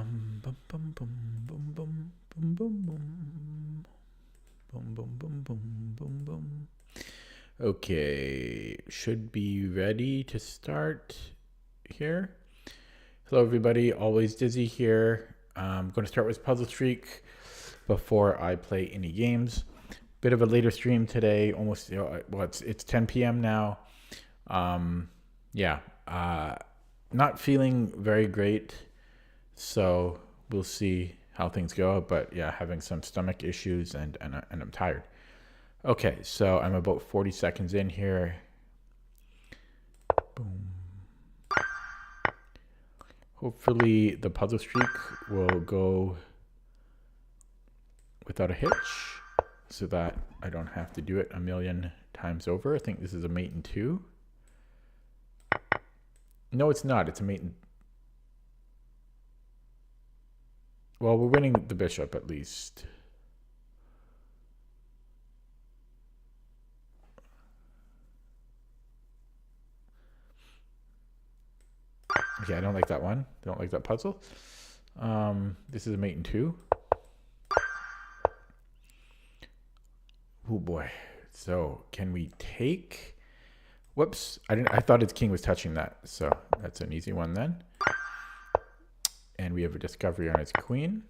Bum bum bum bum bum bum bum bum bum bum bum bum bum bum. Okay, should be ready to start here. Hello, everybody. Always Dizzy here. I'm going to start with Puzzle Streak before I play any games. Bit of a later stream today. Almost, well, it's 10 p.m. now. Yeah, not feeling very great. So we'll see how things go. But yeah, having some stomach issues and I'm tired. Okay, so I'm about 40 seconds in here. Boom. Hopefully the puzzle streak will go without a hitch so that I don't have to do it a million times over. I think this is a mate in 2. No, it's not. It's a mate in... Well, we're winning the bishop at least. Okay, I don't like that one. Don't like that puzzle. This is a mate in 2. Oh boy. So can we take... Whoops. I thought its king was touching that. So that's an easy one then. And we have a discovery on its queen.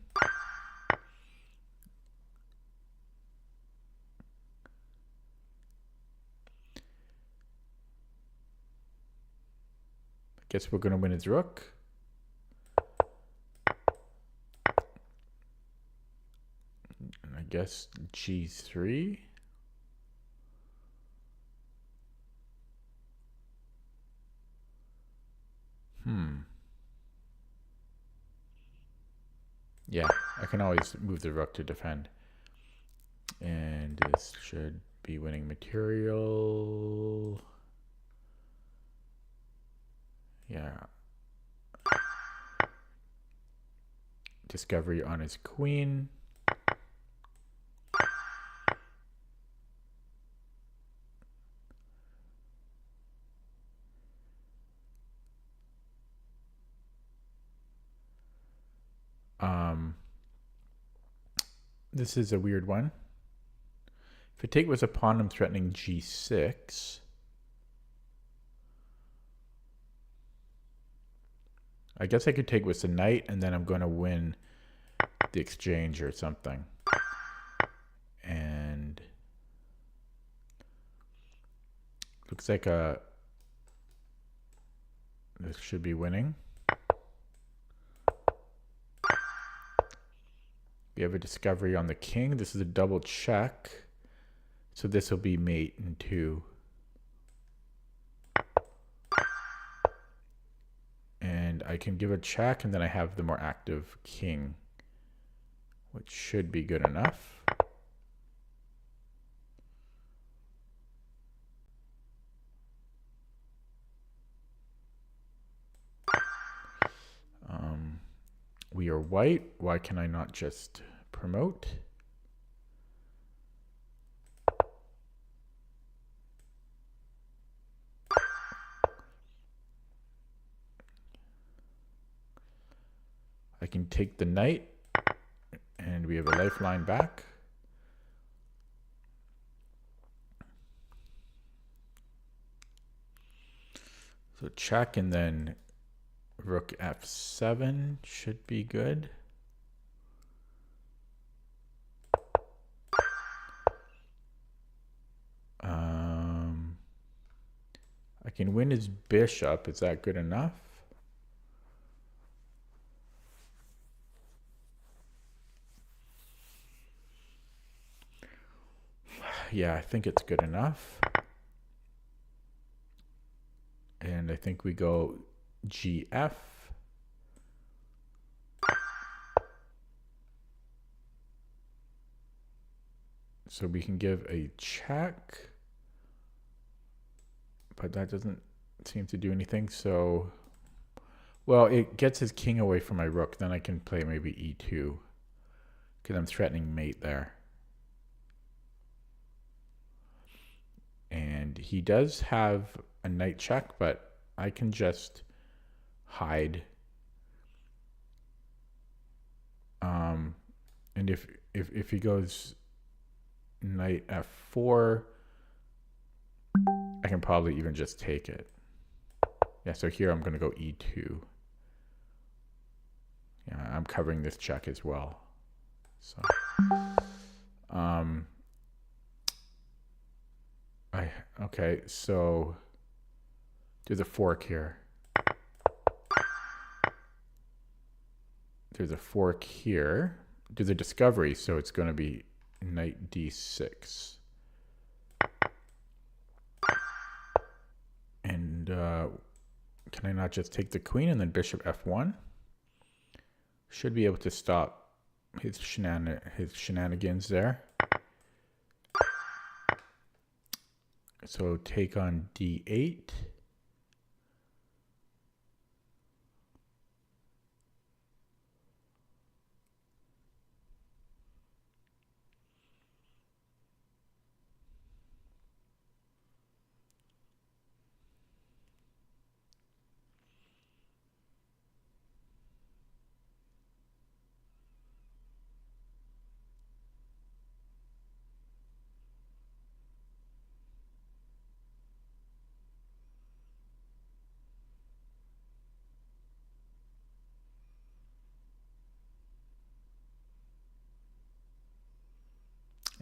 Guess we're going to win its rook. And I guess g3. Yeah, I can always move the rook to defend. And this should be winning material. Yeah. Discovery on his queen. This is a weird one. If I take was a pawn, I'm threatening g6. I guess I could take with the knight, and then I'm going to win the exchange or something. And looks like this should be winning. We have a discovery on the king. This is a double check. So this will be mate in 2. And I can give a check, and then I have the more active king, which should be good enough. We are white. Why can I not just promote? I can take the knight, and we have a lifeline back. So check, and then rook f7 should be good. I can win his bishop. Is that good enough? Yeah, I think it's good enough. And I think we go gf. So we can give a check, but that doesn't seem to do anything. So, well, it gets his king away from my rook. Then I can play maybe e2 because I'm threatening mate there. And he does have a knight check, but I can just hide And if he goes knight f4, I can probably even just take it. Yeah, so here I'm going to go e2. Yeah, I'm covering this check as well. So, okay, so there's a fork here. There's a fork here. There's a discovery, so it's going to be knight d6. And can I not just take the queen and then bishop f1? Should be able to stop his shenanigans there. So take on d8.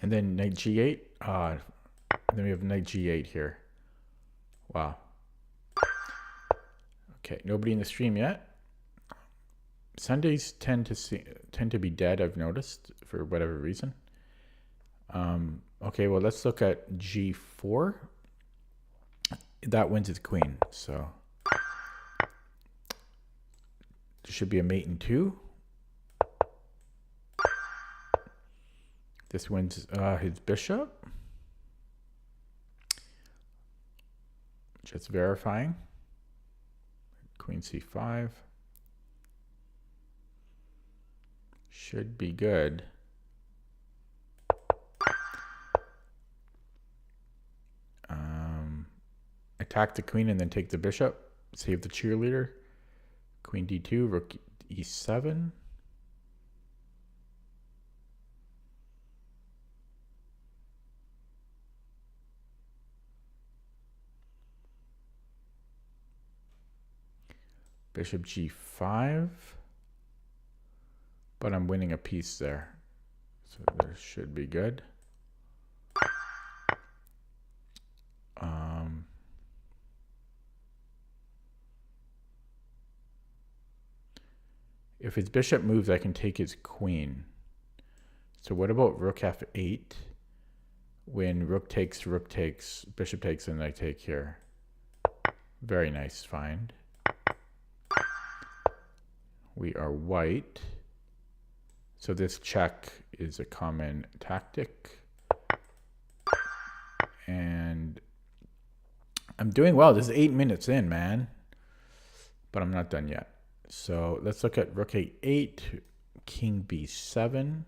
And then knight g8. Then we have knight g8 here. Wow. Okay, nobody in the stream yet. Sundays tend to be dead, I've noticed, for whatever reason. Okay, well, let's look at g4. That wins his queen, so there should be a mate in 2. This wins his bishop. Just verifying. Queen c5. Should be good. Attack the queen and then take the bishop. Save the cheerleader. Queen d2, rook e7. Bishop g5. But I'm winning a piece there. So this should be good. If his bishop moves, I can take his queen. So what about rook f8? When rook takes, bishop takes, and I take here. Very nice find. We are white. So this check is a common tactic. And I'm doing well. This is 8 minutes in, man. But I'm not done yet. So let's look at rook a8, king b7.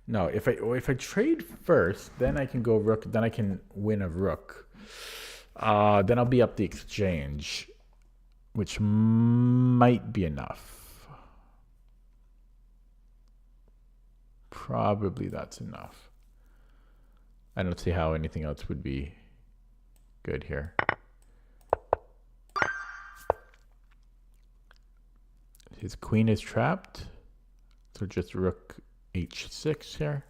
No, if I trade first, then I can go rook, then I can win a rook. Then I'll be up the exchange, which might be enough. Probably that's enough. I don't see how anything else would be good here. His queen is trapped. So just rook h6 here.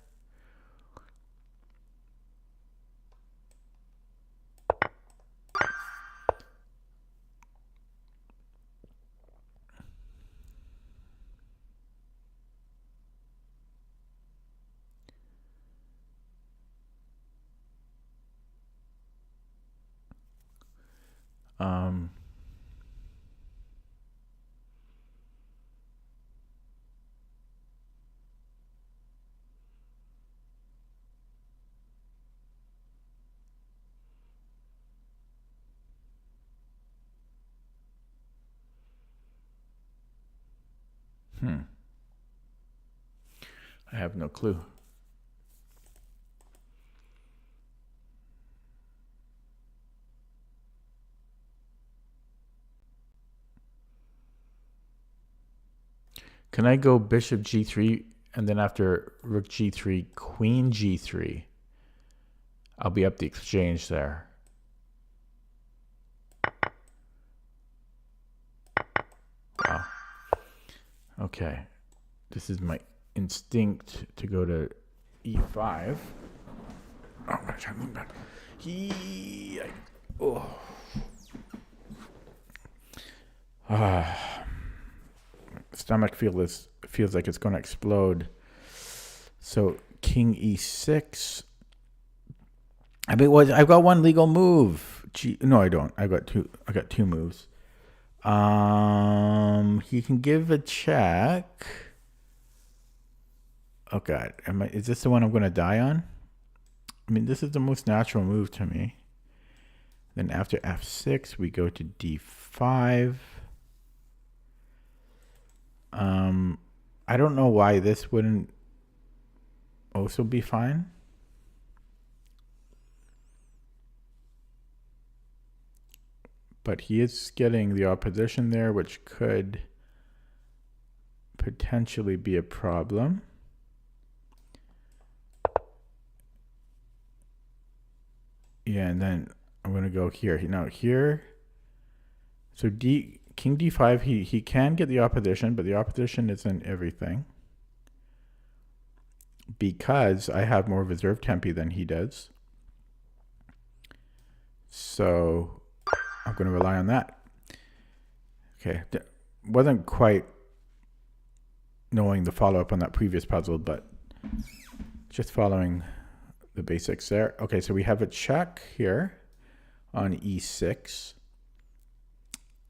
I have no clue. Can I go bishop g3 and then after rook g3, queen g3? I'll be up the exchange there. Wow. Okay. This is my instinct to go to e5. Oh, I'm going to try moving back. Stomach feels like it's going to explode. So king e6. I mean, I've got one legal move. No, I don't. I got two moves. He can give a check. Oh God, is this the one I'm going to die on? I mean, this is the most natural move to me. Then after f6, we go to d5. I don't know why this wouldn't also be fine. But he is getting the opposition there, which could potentially be a problem. Yeah, and then I'm going to go here. Now here, so king d5, he can get the opposition, but the opposition isn't everything. Because I have more reserve tempi than he does. So I'm going to rely on that. Okay, wasn't quite knowing the follow-up on that previous puzzle, but just following the basics there. Okay, so we have a check here on e6.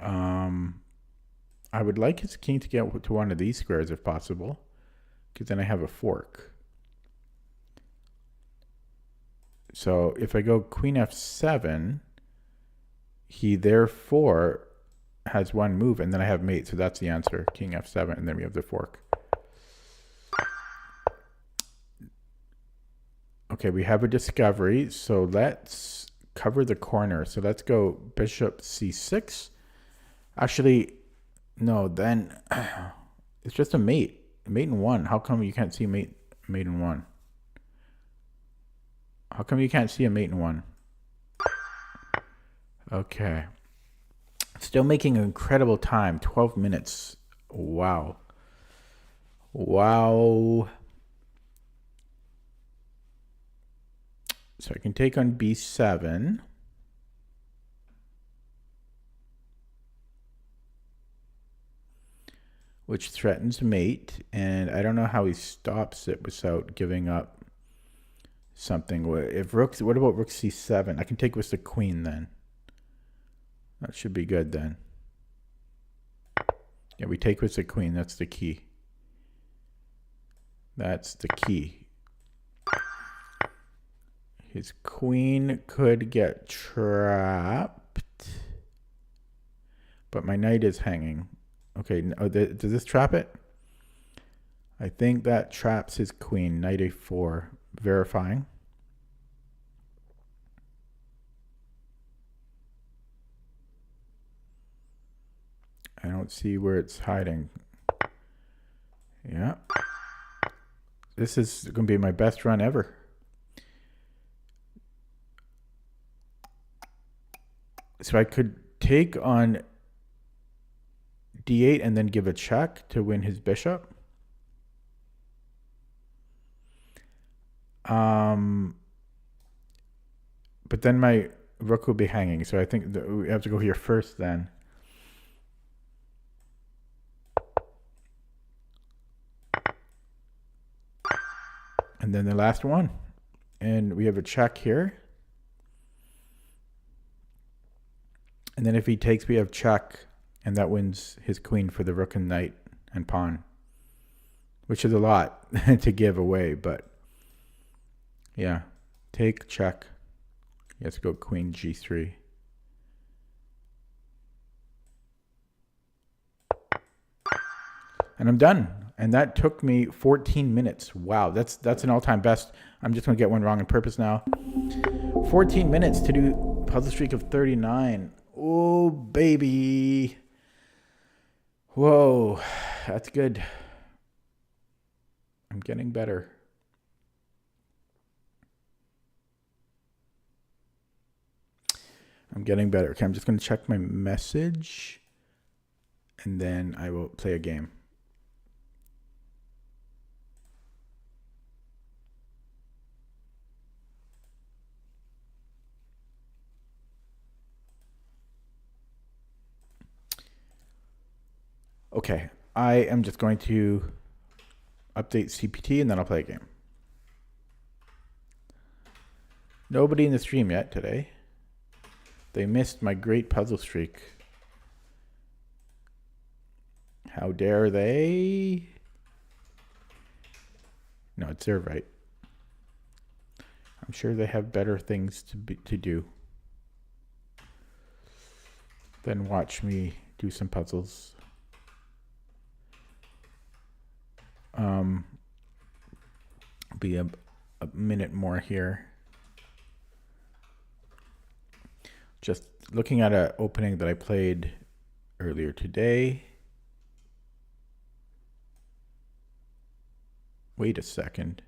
I would like his king to get to one of these squares if possible, because then I have a fork. So if I go queen f7, he therefore has one move, and then I have mate, so that's the answer. King f7, and then we have the fork. Okay, we have a discovery, so let's cover the corner. So let's go bishop c6. Actually, no, then it's just a mate. Mate in 1. How come you can't see mate in 1? How come you can't see a mate in 1? Okay. Still making incredible time. 12 minutes. Wow. Wow. So I can take on b7. Which threatens mate. And I don't know how he stops it without giving up something. If rook, what about rook c7? I can take with the queen then. That should be good then. Yeah, we take with the queen. That's the key. That's the key. His queen could get trapped. But my knight is hanging. Okay, does this trap it? I think that traps his queen. Knight a4. Verifying. I don't see where it's hiding. Yeah. This is going to be my best run ever. So I could take on d8 and then give a check to win his bishop. But then my rook will be hanging. So I think that we have to go here first then. And then the last one. And we have a check here. And then if he takes, we have check. And that wins his queen for the rook and knight and pawn. Which is a lot to give away, but yeah. Take, check. Let's go queen g3. And I'm done. And that took me 14 minutes. Wow, that's an all-time best. I'm just going to get one wrong on purpose now. 14 minutes to do puzzle streak of 39. Oh, baby. Whoa, that's good. I'm getting better. I'm getting better. Okay, I'm just going to check my message, and then I will play a game. Okay, I am just going to update CPT, and then I'll play a game. Nobody in the stream yet today. They missed my great puzzle streak. How dare they? No, it's their right. I'm sure they have better things to do than watch me do some puzzles. Be a minute more here. Just looking at an opening that I played earlier today. Wait a second.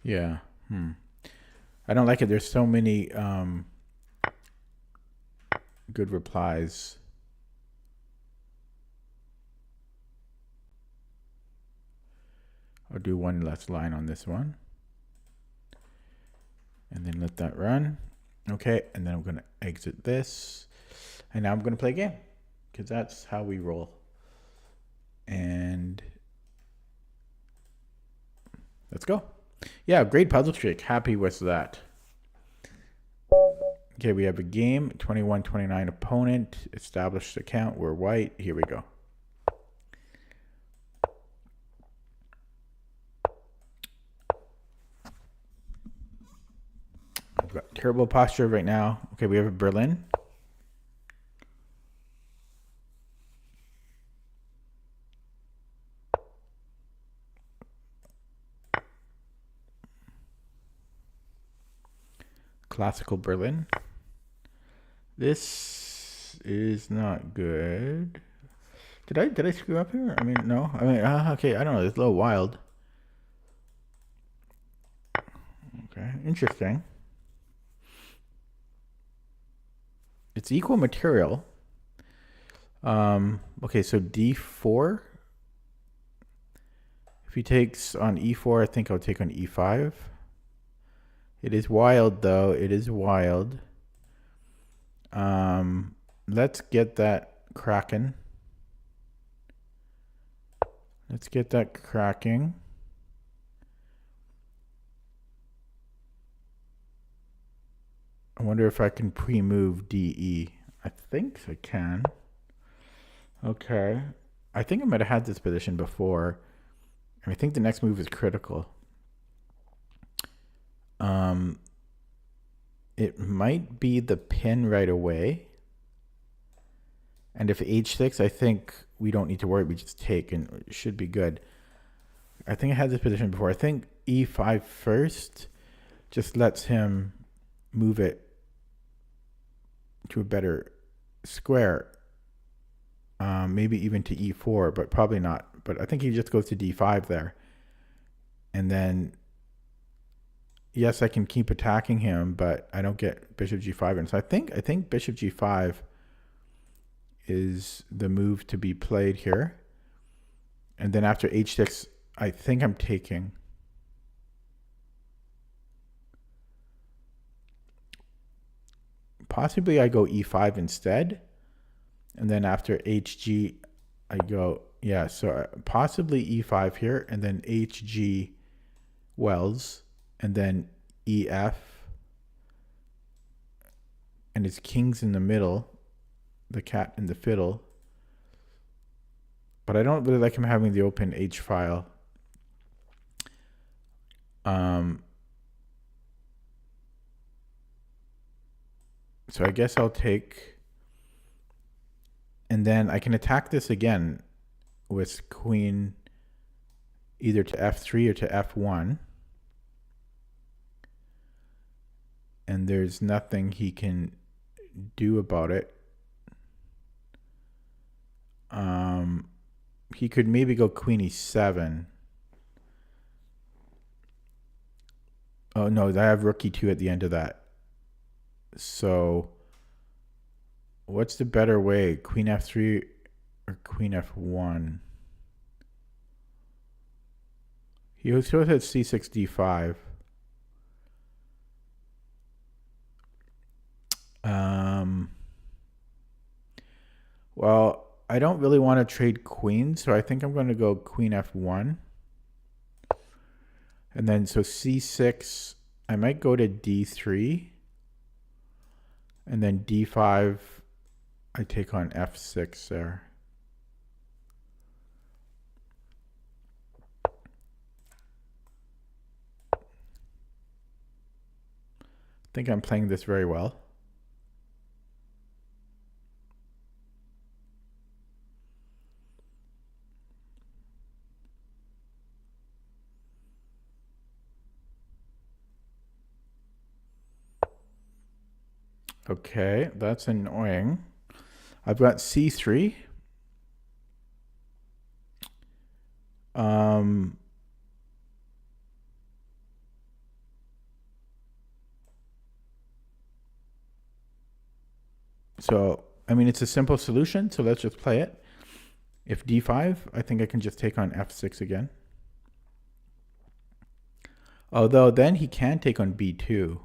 Yeah. I don't like it. There's so many good replies. I'll do one less line on this one. And then let that run. Okay, and then I'm going to exit this. And now I'm going to play a game, because that's how we roll. And let's go. Yeah, great puzzle streak. Happy with that. Okay, we have a game. 21-29 opponent. Established account. We're white. Here we go. I've got terrible posture right now. Okay, we have a Berlin. Classical Berlin. This is not good. Did I screw up here? I mean, no. I mean, okay. I don't know. It's a little wild. Okay, interesting. It's equal material. Okay, so D4. If he takes on E4, I think I'll take on E5. It is wild, though. It is wild. Let's get that cracking. Let's get that cracking. I wonder if I can pre-move DE. I think I can. Okay. I think I might have had this position before. And I think the next move is critical. It might be the pin right away. And if H6, I think we don't need to worry. We just take and it should be good. I think I had this position before. I think E5 first just lets him move it to a better square. Maybe even to E4, but probably not. But I think he just goes to D5 there. And then, yes, I can keep attacking him, but I don't get bishop G5. And so I think bishop G5 is the move to be played here. And then after H6, I think I'm taking. Possibly I go E5 instead. And then after HG, I go, yeah, so possibly E5 here, and then HG Wells, and then EF. And it's kings in the middle, the cat and the fiddle. But I don't really like him having the open H file. So I guess I'll take, and then I can attack this again with queen either to F3 or to F1. And there's nothing he can do about it. He could maybe go queen e7. Oh no, I have rook e2 at the end of that. So what's the better way? Queen f3 or queen f1? He was supposed to hit c6, d5. Well, I don't really want to trade queens, so I think I'm going to go queen f1. And then so c6, I might go to d3. And then d5, I take on f6 there. I think I'm playing this very well. Okay, that's annoying. I've got c3. So, I mean, it's a simple solution, so let's just play it. If d5, I think I can just take on f6 again. Although then he can take on b2.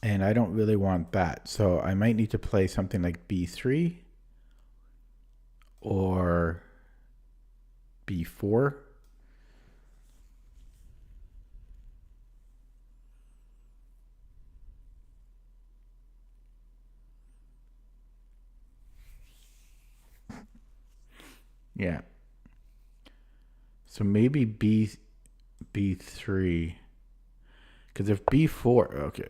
And I don't really want that. So I might need to play something like b3 or b4. Yeah. So maybe b3. Because if b4, okay.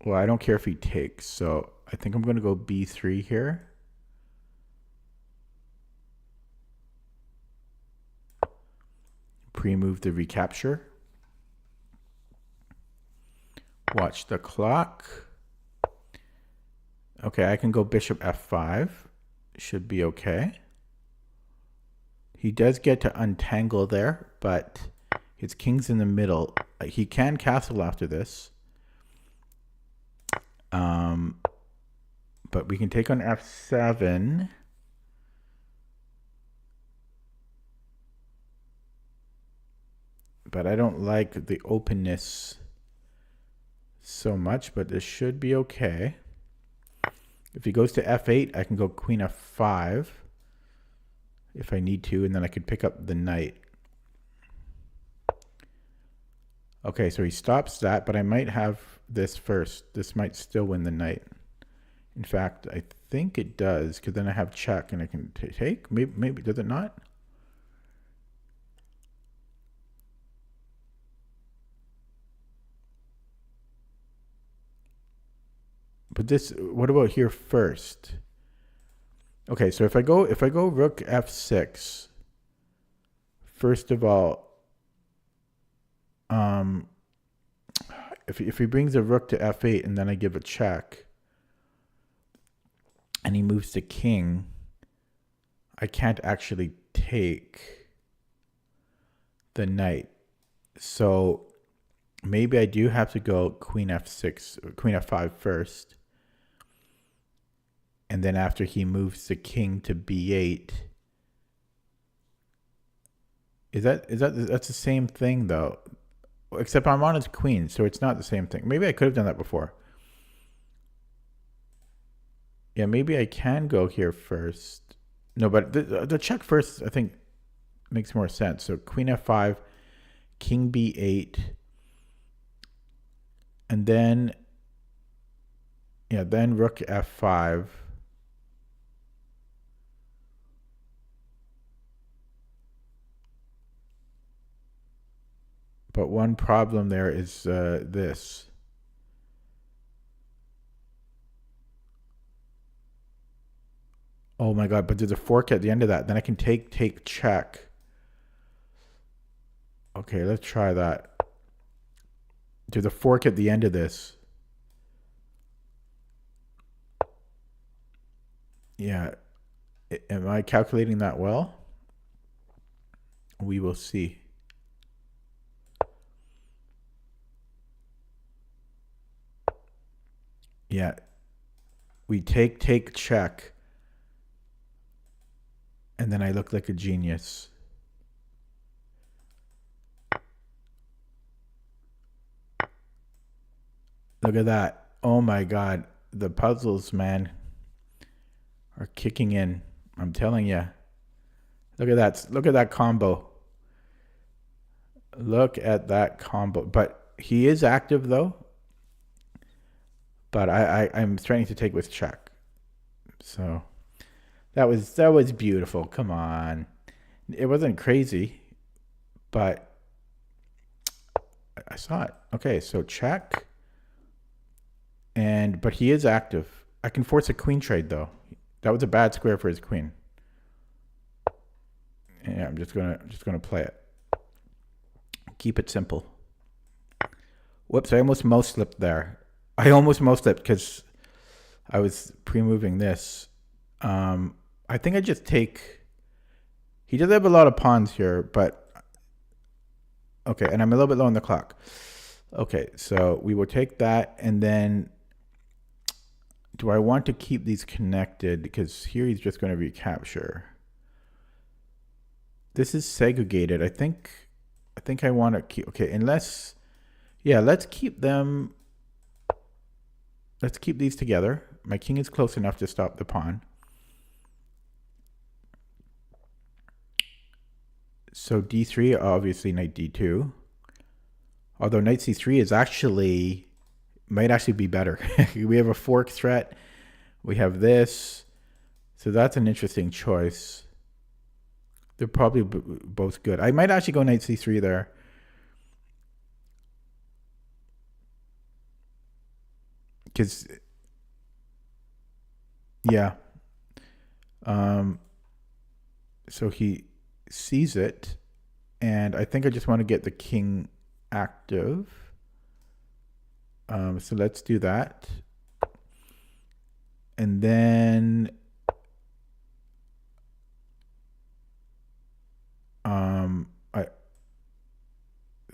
Well, I don't care if he takes, so I think I'm going to go b3 here. Pre-move the recapture. Watch the clock. Okay, I can go bishop f5. Should be okay. He does get to untangle there, but his king's in the middle. He can castle after this. But we can take on f7. But I don't like the openness so much, but this should be okay. If he goes to f8, I can go queen f5 if I need to, and then I could pick up the knight. Okay, so he stops that, but I might have this first. This might still win the knight. In fact, I think it does, because then I have check and I can take. Maybe does it not? But this, what about here first? Okay, so if I go rook f6, first of all, if he brings a rook to f8 and then I give a check, and he moves the king, I can't actually take the knight. So maybe I do have to go queen f6, queen f5 first. And then after he moves the king to b8, that's the same thing though, except I'm on his queen, so it's not the same thing. Maybe I could have done that before. Yeah, maybe I can go here first. No, but the check first I think makes more sense. So queen f5, king b8, and then then rook f5. But one problem there is this. Oh my god, but there's a fork at the end of that. Then I can take check. Okay, let's try that. There's a fork at the end of this. Yeah. Am I calculating that well? We will see. Yeah. We take, check. And then I look like a genius. Look at that. Oh my God. The puzzles, man, are kicking in. I'm telling you. Look at that. Look at that combo. Look at that combo. But he is active though. But I'm threatening to take with check. So that was beautiful. Come on. It wasn't crazy, but I saw it. Okay, so check. But he is active. I can force a queen trade though. That was a bad square for his queen. Yeah, I'm just gonna play it. Keep it simple. Whoops, I almost mouse slipped there. I almost mouse slipped because I was pre-moving this. I think I just take. He does have a lot of pawns here, but okay, and I'm a little bit low on the clock. Okay, so we will take that, and then do I want to keep these connected? Because here he's just going to recapture. This is segregated. I think I want to keep. Okay, unless, yeah, let's keep them. Let's keep these together. My king is close enough to stop the pawn. So d3, obviously knight d2. Although knight c3 is actually, might actually be better. We have a fork threat. We have this. So that's an interesting choice. They're probably both good. I might actually go knight c3 there. Because, yeah. So he sees it. And I think I just want to get the king active. So let's do that. And then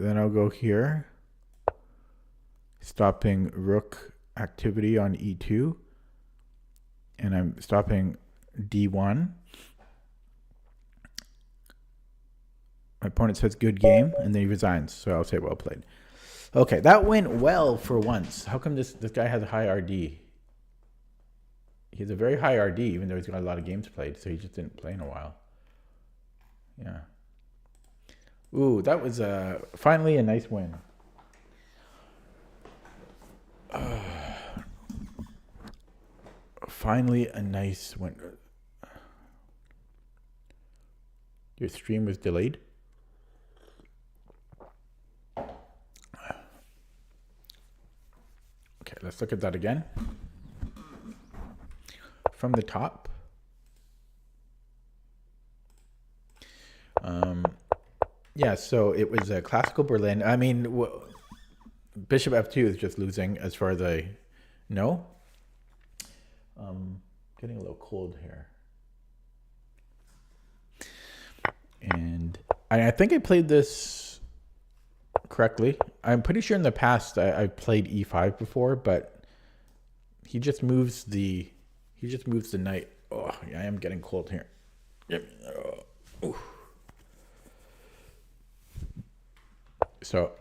then I'll go here, stopping rook activity on e2, and I'm stopping d1. My opponent says good game, and then he resigns, so I'll say well played. Okay, that went well for once. How come this guy has a high RD? He has a very high RD, even though he's got a lot of games played, so he just didn't play in a while. Yeah. Ooh, that was finally a nice win. Finally a nice win. Your stream was delayed? Okay, let's look at that again. From the top. Yeah, so it was a classical Berlin. I mean, Bishop f2 is just losing as far as I know. Getting a little cold here. And I think I played this correctly. I'm pretty sure in the past I played e5 before, but he just moves the knight. Oh, yeah, I am getting cold here. Yep. So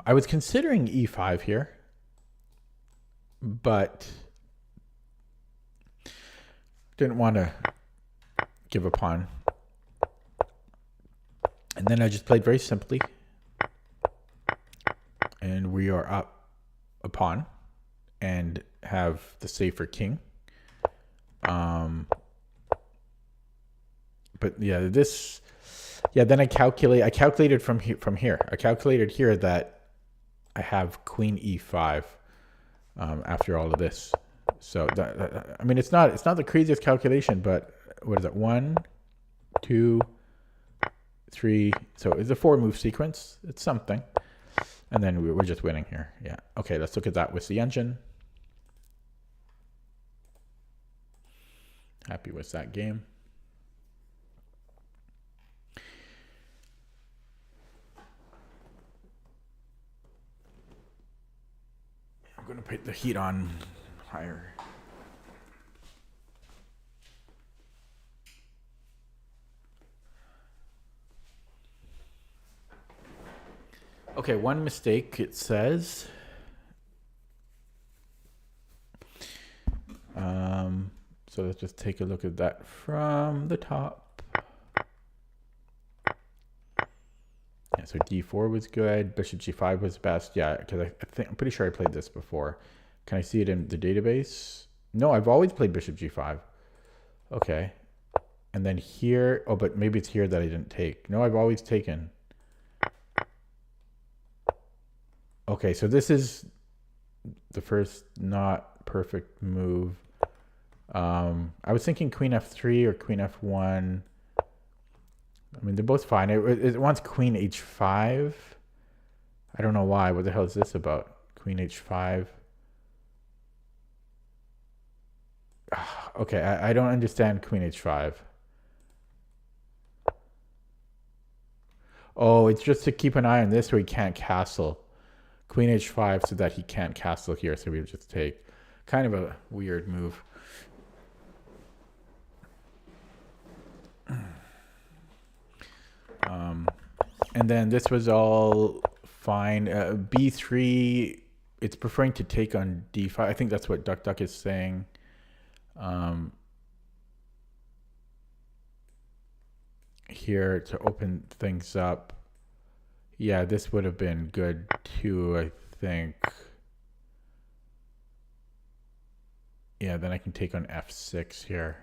I was considering e5 here, but didn't want to give a pawn. And then I just played very simply. And we are up a pawn and have the safer king. But yeah, then I calculated from here. I calculated here that I have queen e5 after all of this. So I mean, it's not the craziest calculation, but what is it? 1, 2, 3. So it's a 4-move sequence. It's something. And then we're just winning here. Yeah. Okay, let's look at that with the engine. Happy with that game. I'm going to put the heat on higher. Okay, one mistake it says. So let's just take a look at that from the top. Yeah, so d4 was good. Bishop g5 was best. Yeah, because I'm pretty sure I played this before. Can I see it in the database? No, I've always played bishop g5. Okay. And then here, oh, but maybe it's here that I didn't take. No, I've always taken. Okay, so this is the first not perfect move. I was thinking queen f3 or queen f1. I mean, they're both fine. It wants queen h5. I don't know why. What the hell is this about? Queen h5. Okay, I don't understand queen h5. Oh, it's just to keep an eye on this so he can't castle. Queen h5 so that he can't castle here, so we would just take. Kind of a weird move. And then this was all fine. b3, it's preferring to take on d5. I think that's what Duck Duck is saying. Here to open things up. Yeah, this would have been good too, I think. Yeah, then I can take on f6 here.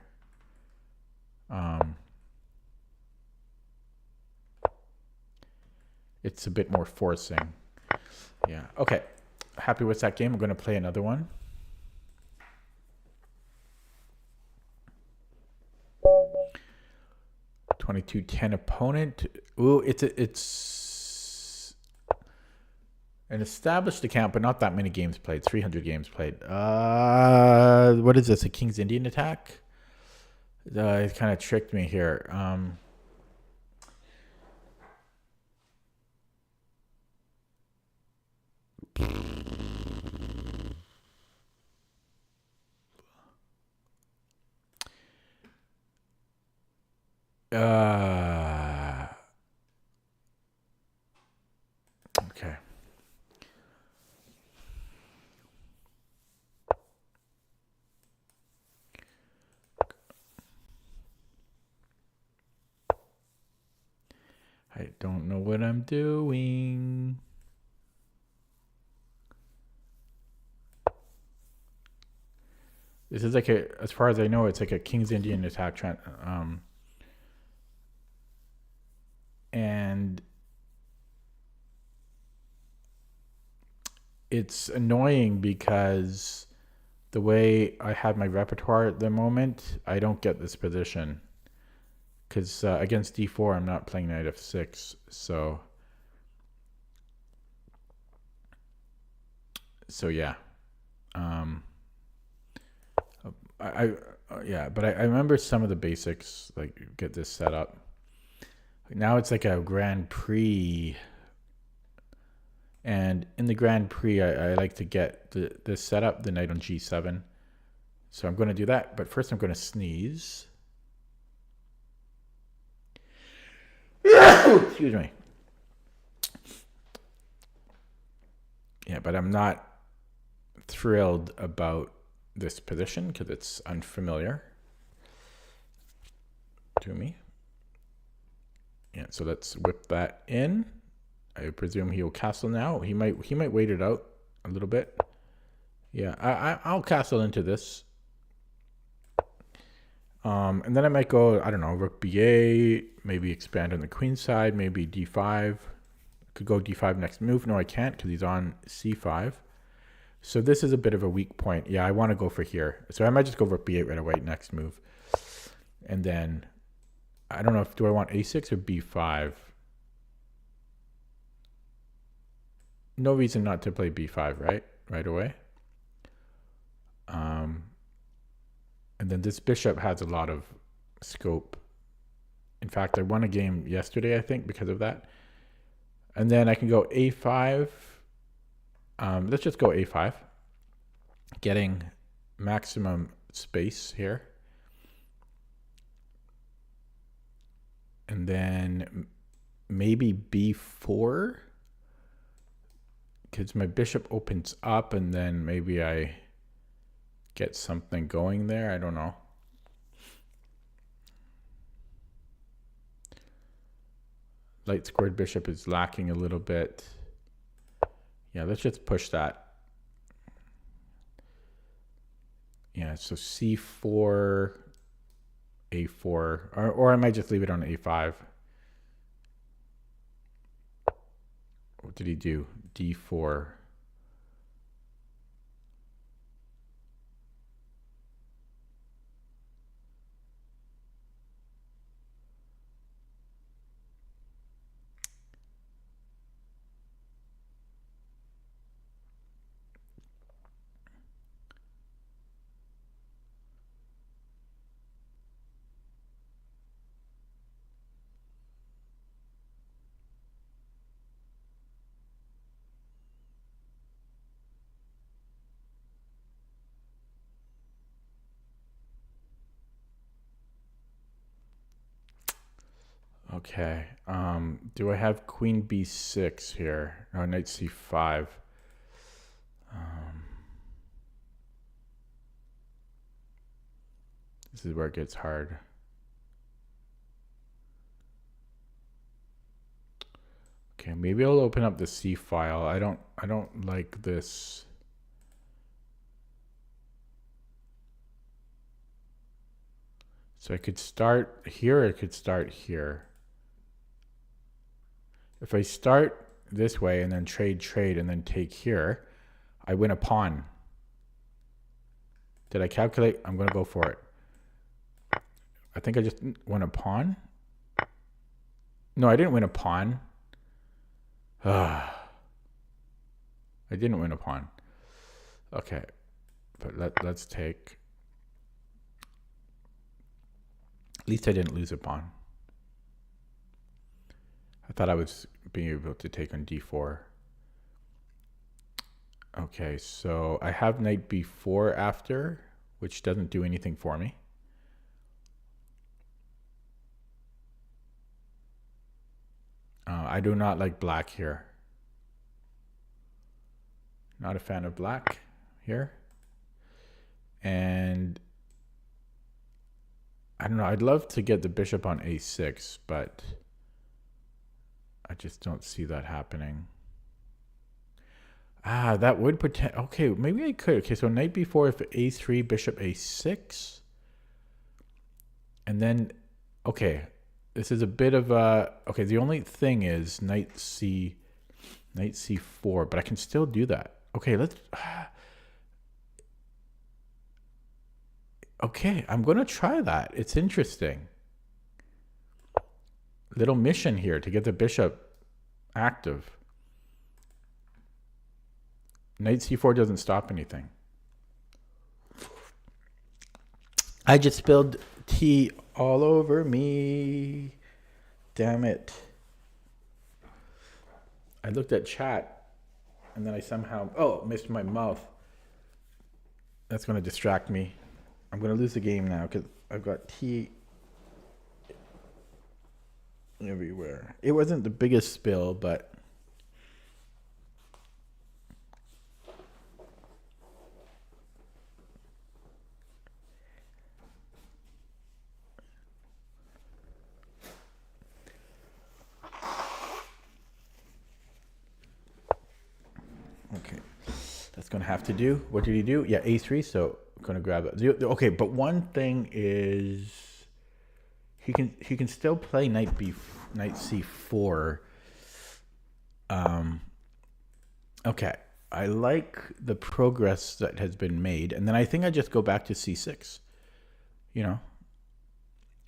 It's a bit more forcing. Yeah, okay. Happy with that game. I'm going to play another one. $22.10 opponent. Ooh, it's an established account, but not that many games played. 300 games played. What is this? A King's Indian attack? It kind of tricked me here. Okay. I don't know what I'm doing. This is like as far as I know, it's like a King's Indian attack. And it's annoying because the way I have my repertoire at the moment, I don't get this position. Because against d4, I'm not playing knight f6, so yeah. But I remember some of the basics, like get this set up. Now it's like a Grand Prix, and in the Grand Prix, I like to get the setup, the knight on g7. So I'm going to do that, but first I'm going to sneeze. Excuse me. Yeah, but I'm not thrilled about this position because it's unfamiliar to me. Yeah, so let's whip that in. I presume he'll castle now. He might wait it out a little bit. Yeah, I'll castle into this. And then I might go, I don't know, rook b8, maybe expand on the queen side, maybe d5. Could go d5 next move. No, I can't because he's on c5. So this is a bit of a weak point. Yeah, I want to go for here. So I might just go rook b8 right away, next move. And then, I don't know, do I want a6 or b5? no reason not to play b5, right? Right away. And then this bishop has a lot of scope. In fact, I won a game yesterday, I think, because of that. And then I can go a5. Let's just go a5. Getting maximum space here. And then maybe b4. Because my bishop opens up and then maybe I get something going there. I don't know. Light squared bishop is lacking a little bit. Yeah, let's just push that. Yeah, so c4, a4, or I might just leave it on a5. What did he do? d4. Okay. Do I have queen b6 here? Or knight c5? This is where it gets hard. Okay, maybe I'll open up the C file. I don't like this. So I could start here, or I could start here. If I start this way and then trade, and then take here, I win a pawn. Did I calculate? I'm going to go for it. I think I just won a pawn. No, I didn't win a pawn. I didn't win a pawn. Okay, but let's take. At least I didn't lose a pawn. I thought I was being able to take on d4. Okay, so I have knight b4 after, which doesn't do anything for me. I do not like black here. Not a fan of black here. And I don't know, I'd love to get the bishop on a6, but I just don't see that happening. Ah, that would potentially. Okay, maybe I could. Okay, so knight b4, if a3, bishop a6. And then, okay, this is a bit of a. Okay, the only thing is knight c4, but I can still do that. Okay, let's. Okay, I'm going to try that. It's interesting. Little mission here to get the bishop active. Knight c4 doesn't stop anything. I just spilled tea all over me. Damn it. I looked at chat and then I somehow, missed my mouth. That's going to distract me. I'm going to lose the game now because I've got tea everywhere. It wasn't the biggest spill, but okay. That's going to have to do. What did he do? Yeah, a3, so I'm going to grab it. Okay, but one thing is he can still play knight c4. Okay, I like the progress that has been made, and then I think I just go back to c6. You know,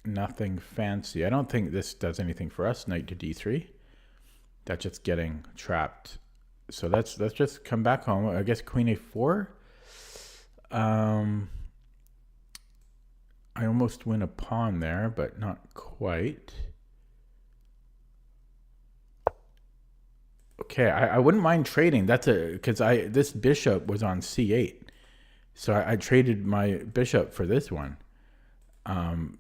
nothing fancy. I don't think this does anything for us. Knight to d3. That's just getting trapped So let's just come back home. I guess queen a4. I almost win a pawn there, but not quite. Okay, I wouldn't mind trading. That's because this bishop was on c8, so I traded my bishop for this one.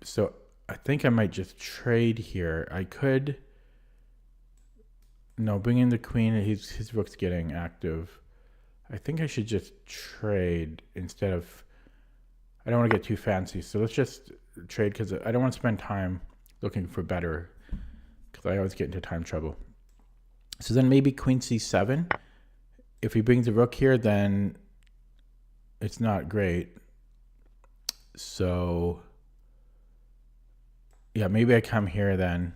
So I think I might just trade here. I could. No, bring in the queen. His rook's getting active. I think I should just trade instead of. I don't want to get too fancy, so let's just trade because I don't want to spend time looking for better because I always get into time trouble. So then maybe queen c7. If he brings the rook here, then it's not great. So yeah, maybe I come here then.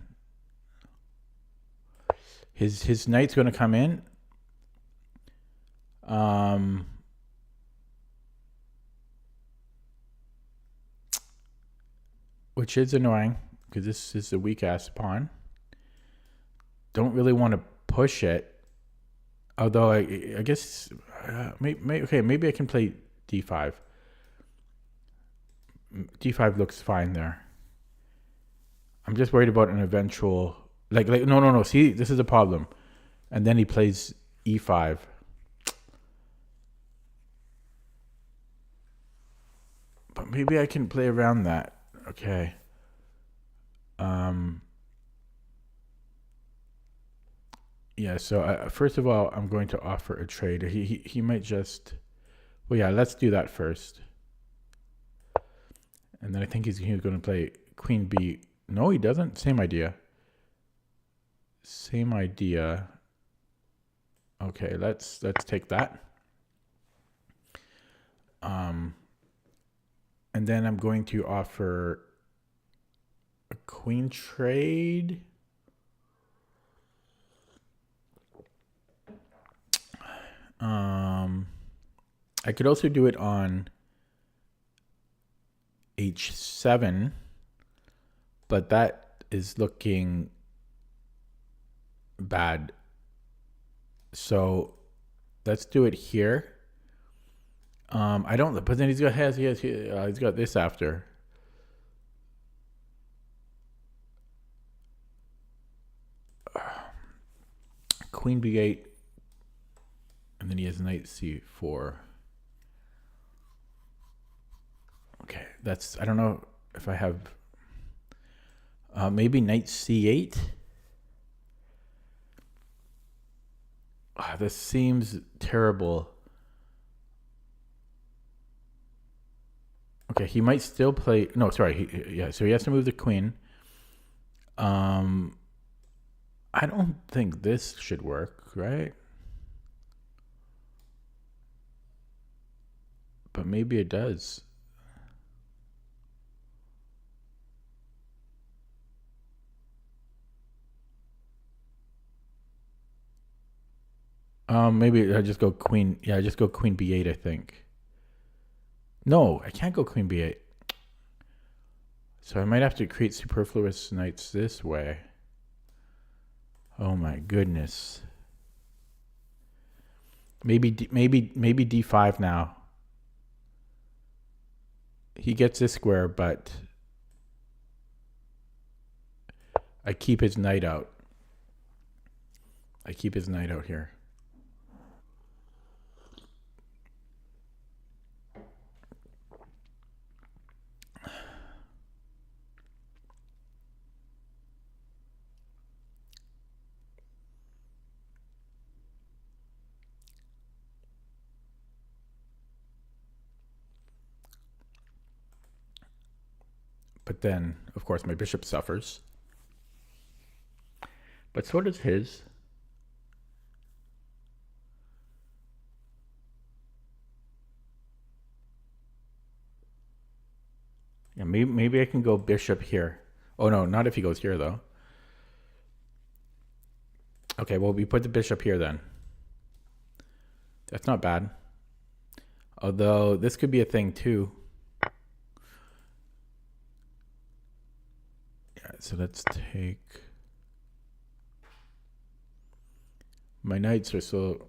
His knight's going to come in. Which is annoying because this is a weak ass pawn. Don't really want to push it. Although I guess maybe I can play d5. D5 looks fine there. I'm just worried about an eventual no. See, this is a problem. And then he plays e5. But maybe I can play around that. Okay. Yeah, so first of all, I'm going to offer a trade. He might just... Well, yeah, let's do that first. And then I think he's going to play queen b. No, he doesn't. Same idea. Same idea. Okay, let's take that. And then I'm going to offer a queen trade. I could also do it on h7, but that is looking bad. So let's do it here. I don't, but then he's got he's got this after. Queen b8, and then he has knight c4. Okay, that's, I don't know if I have, maybe knight c8. This seems terrible. Okay, he might still play, no, sorry, yeah, so he has to move the queen. I don't think this should work, right? But maybe it does. Maybe I just go queen. Yeah, I just go queen b8, I think. No, I can't go queen b8. So I might have to create superfluous knights this way. Oh my goodness. Maybe d5 now. He gets this square, but I keep his knight out. I keep his knight out here. But then, of course, my bishop suffers. But so does his. Yeah, maybe I can go bishop here. Oh no, not if he goes here though. Okay, well, we put the bishop here then. That's not bad. Although this could be a thing too. Yeah, so let's take... My knights are so...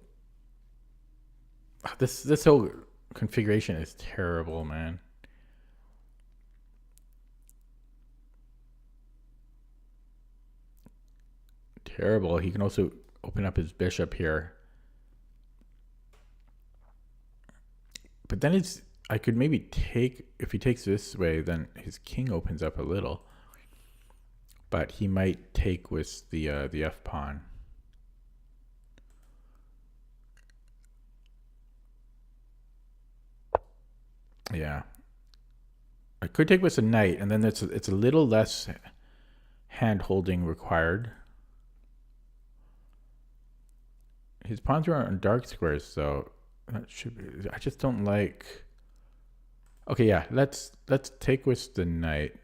This whole configuration is terrible, man. Terrible. He can also open up his bishop here. But then it's, I could maybe take, if he takes this way, then his king opens up a little. But he might take with the f pawn. Yeah, I could take with a knight, and then it's a little less hand holding required. His pawns are on dark squares, so that should be. I just don't like. Okay, yeah, let's take with the knight.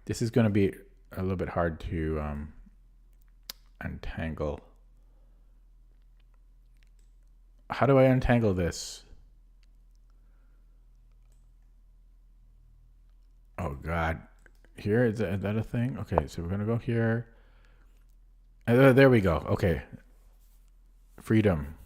This is going to be a little bit hard to untangle. How do I untangle this? Oh God, here is that a thing? Okay, so we're gonna go here. There we go. Okay, freedom.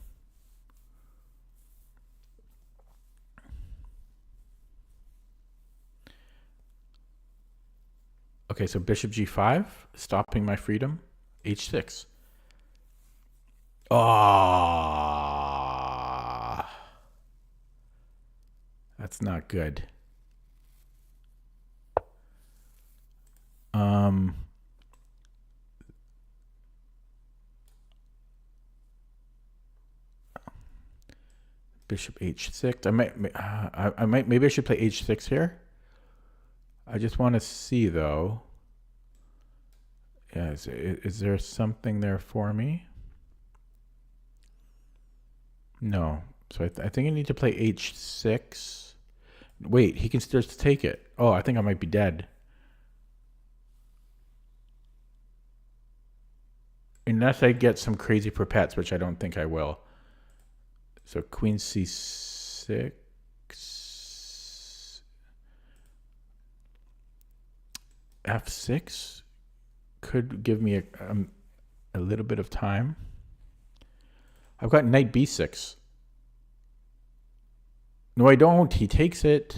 Okay, so bishop g5, stopping my freedom. h6. Ah, that's not good. Bishop h6. I might, maybe I should play h6 here. I just want to see though. Yeah, is there something there for me? No. So I think I need to play h6. Wait, he can still take it. Oh, I think I might be dead. Unless I get some crazy perpets, which I don't think I will. So queen c6. f6 could give me a little bit of time. I've got knight b6. No, I don't. He takes it.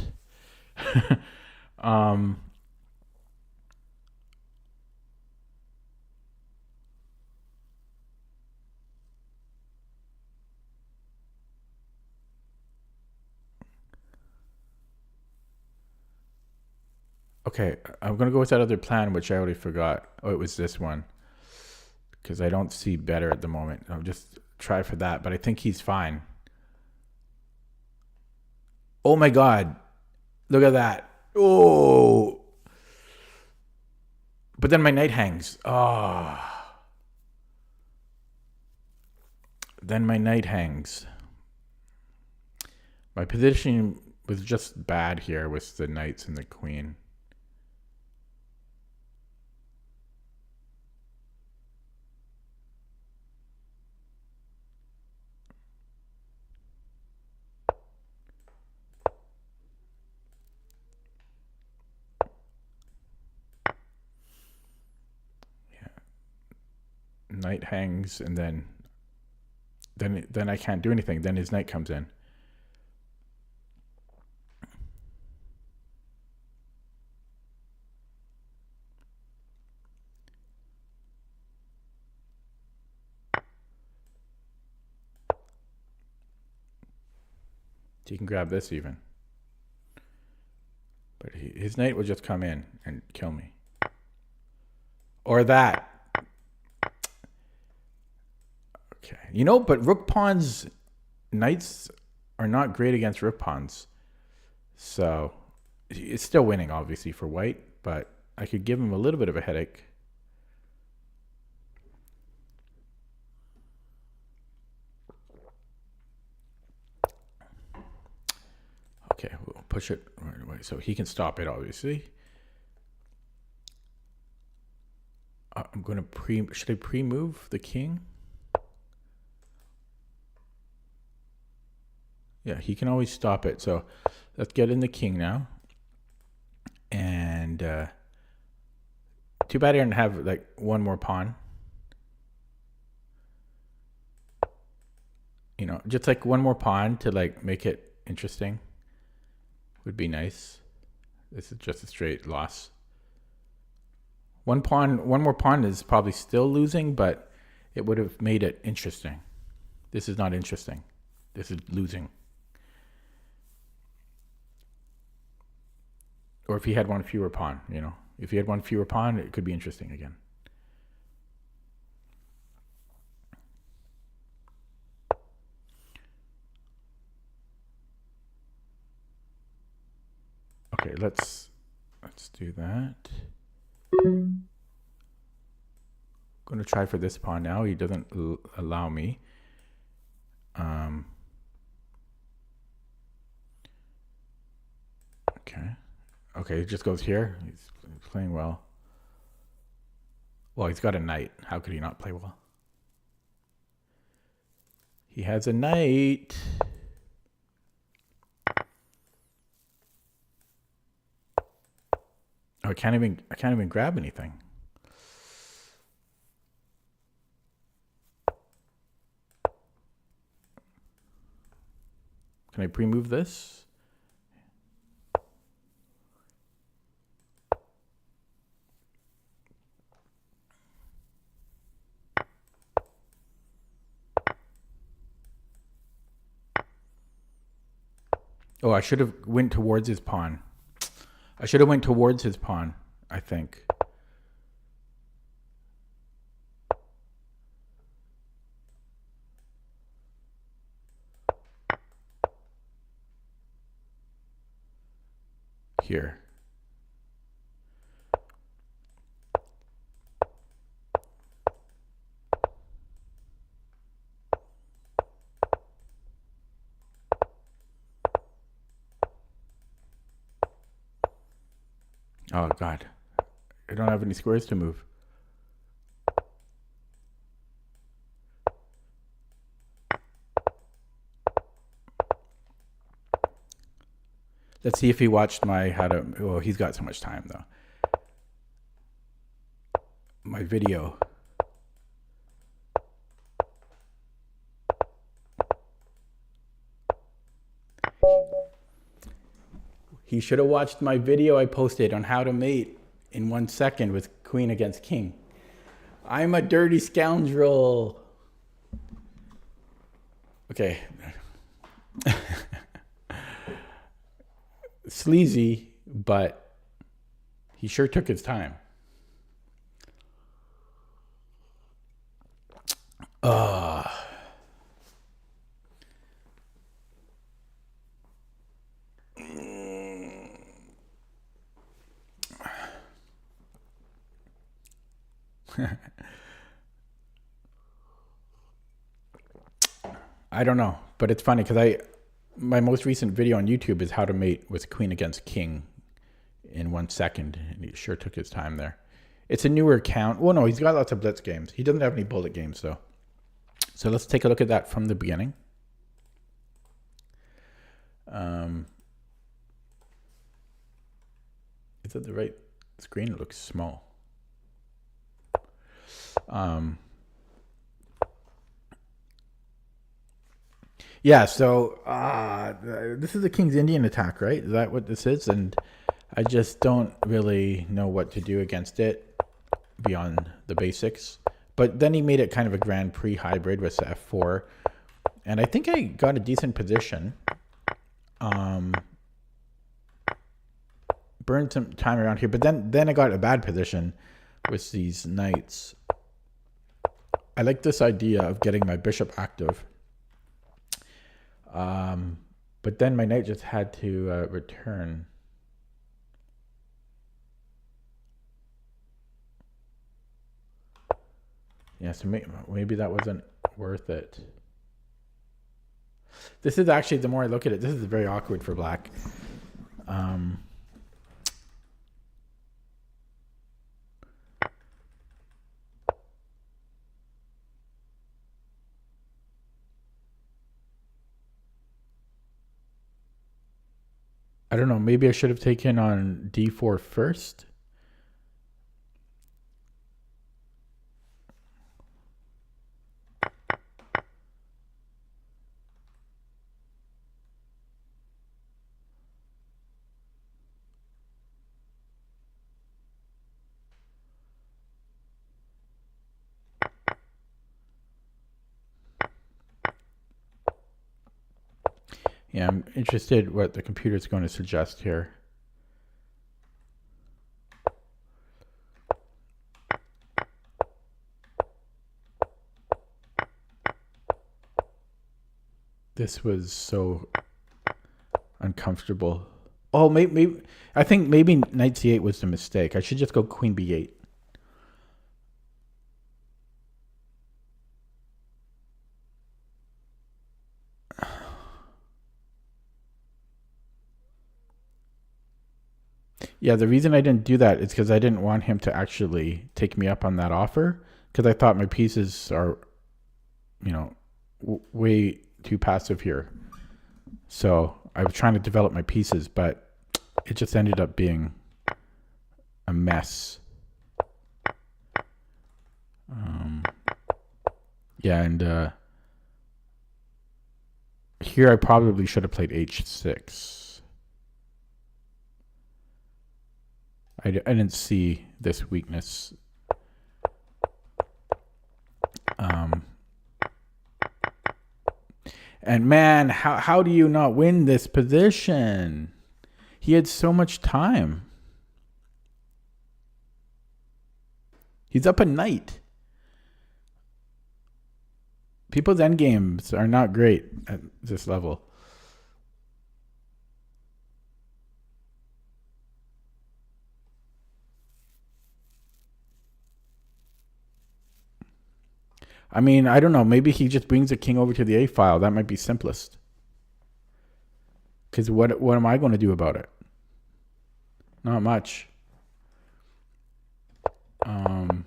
Okay, I'm going to go with that other plan, which I already forgot. Oh, it was this one. Because I don't see better at the moment. I'll just try for that, but I think he's fine. Oh my God. Look at that. Oh. But then my knight hangs. Oh. Then my knight hangs. My position was just bad here with the knights and the queen. Knight hangs, and then I can't do anything. Then his knight comes in. So you can grab this even. But his knight will just come in and kill me. Or that. Okay. You know, but rook pawns, knights are not great against rook pawns. So it's still winning, obviously, for white, but I could give him a little bit of a headache. Okay, we'll push it right away so he can stop it, obviously. I'm going to should I pre-move the king? Yeah, he can always stop it. So let's get in the king now. And too bad I didn't have like one more pawn. You know, just like one more pawn to like make it interesting would be nice. This is just a straight loss. One more pawn is probably still losing, but it would have made it interesting. This is not interesting. This is losing. Or if he had one fewer pawn, you know. If he had one fewer pawn, it could be interesting again. Okay, let's do that. I'm going to try for this pawn now. He doesn't allow me. Okay, he just goes here. He's playing well. Well, he's got a knight. How could he not play well? He has a knight. Oh, I can't even grab anything. Can I pre-move this? Oh, I should have went towards his pawn. I should have went towards his pawn, I think. Here. Oh, God. I don't have any squares to move. Let's see if he watched my well, he's got so much time, though. My video. He should have watched my video I posted on how to mate in 1 second with queen against king. I'm a dirty scoundrel. Okay. Sleazy, but he sure took his time. I don't know, but it's funny because my most recent video on YouTube is how to mate with queen against king in 1 second, and he sure took his time there. It's a newer account. Well, no, he's got lots of blitz games. He doesn't have any bullet games though. So let's take a look at that from the beginning. Is it the right screen? It looks small. Yeah, so this is a King's Indian attack, right? Is that what this is? And I just don't really know what to do against it beyond the basics. But then he made it kind of a Grand Prix hybrid with f4. And I think I got a decent position. Burned some time around here, but then I got a bad position with these knights. I like this idea of getting my bishop active. But then my knight just had to return. Yeah, so maybe that wasn't worth it. This is actually, the more I look at it, this is very awkward for black. I don't know, maybe I should have taken on d4 first. Yeah, I'm interested what the computer's going to suggest here. This was so uncomfortable. Oh, maybe I think maybe knight c8 was the mistake. I should just go queen b8. Yeah, the reason I didn't do that is because I didn't want him to actually take me up on that offer, because I thought my pieces are, you know, way too passive here. So I was trying to develop my pieces, but it just ended up being a mess. Yeah, and here I probably should have played h6. I didn't see this weakness. And man, how do you not win this position? He had so much time. He's up a knight. People's endgames are not great at this level. I mean, I don't know. Maybe he just brings the king over to the A file. That might be simplest. Because what am I going to do about it? Not much. And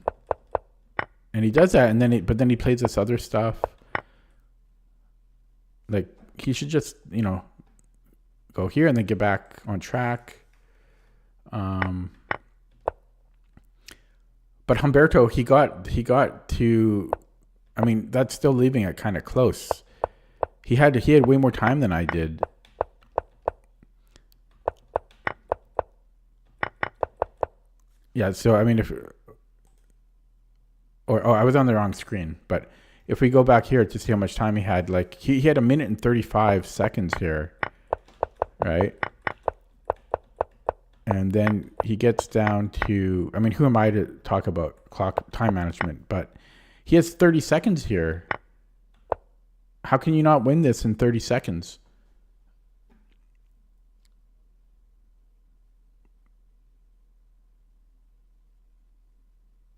he does that, and then he plays this other stuff. Like, he should just, go here and then get back on track. But Humberto, he got to, I mean, that's still leaving it kind of close. He had way more time than I did. Yeah, so I mean, I was on the wrong screen, but if we go back here to see how much time he had, like he had 1 minute and 35 seconds here, right? And then he gets down to, I mean, who am I to talk about time management? But he has 30 seconds here. How can you not win this in 30 seconds?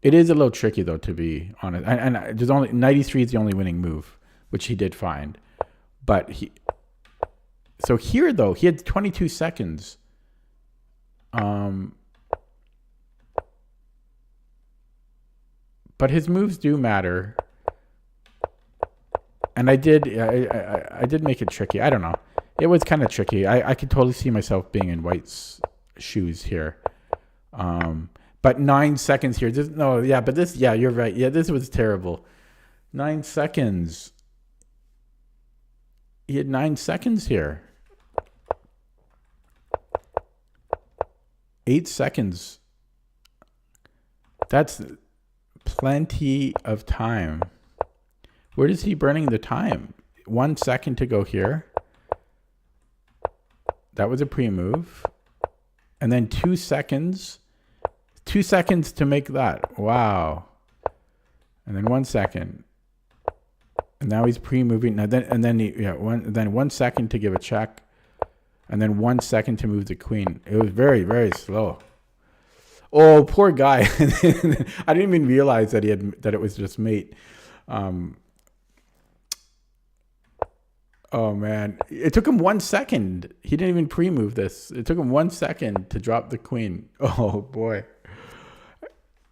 It is a little tricky, though, to be honest. And there's only 93 is the only winning move, which he did find. But so here, though, he had 22 seconds. But his moves do matter. And I did make it tricky. I don't know. It was kind of tricky. I could totally see myself being in White's shoes here. But 9 seconds here. You're right. Yeah, this was terrible. 9 seconds. He had 9 seconds here. 8 seconds. That's plenty of time. Where is he burning the time? 1 second to go here. That was a pre-move. And then 2 seconds. 2 seconds to make that. Wow. And then 1 second. And now he's pre-moving. And then 1 second to give a check. And then 1 second to move the queen. It was very, very slow. Oh, poor guy. I didn't even realize that it was just mate. Oh man, it took him 1 second. He didn't even pre-move this. It took him 1 second to drop the queen. Oh boy.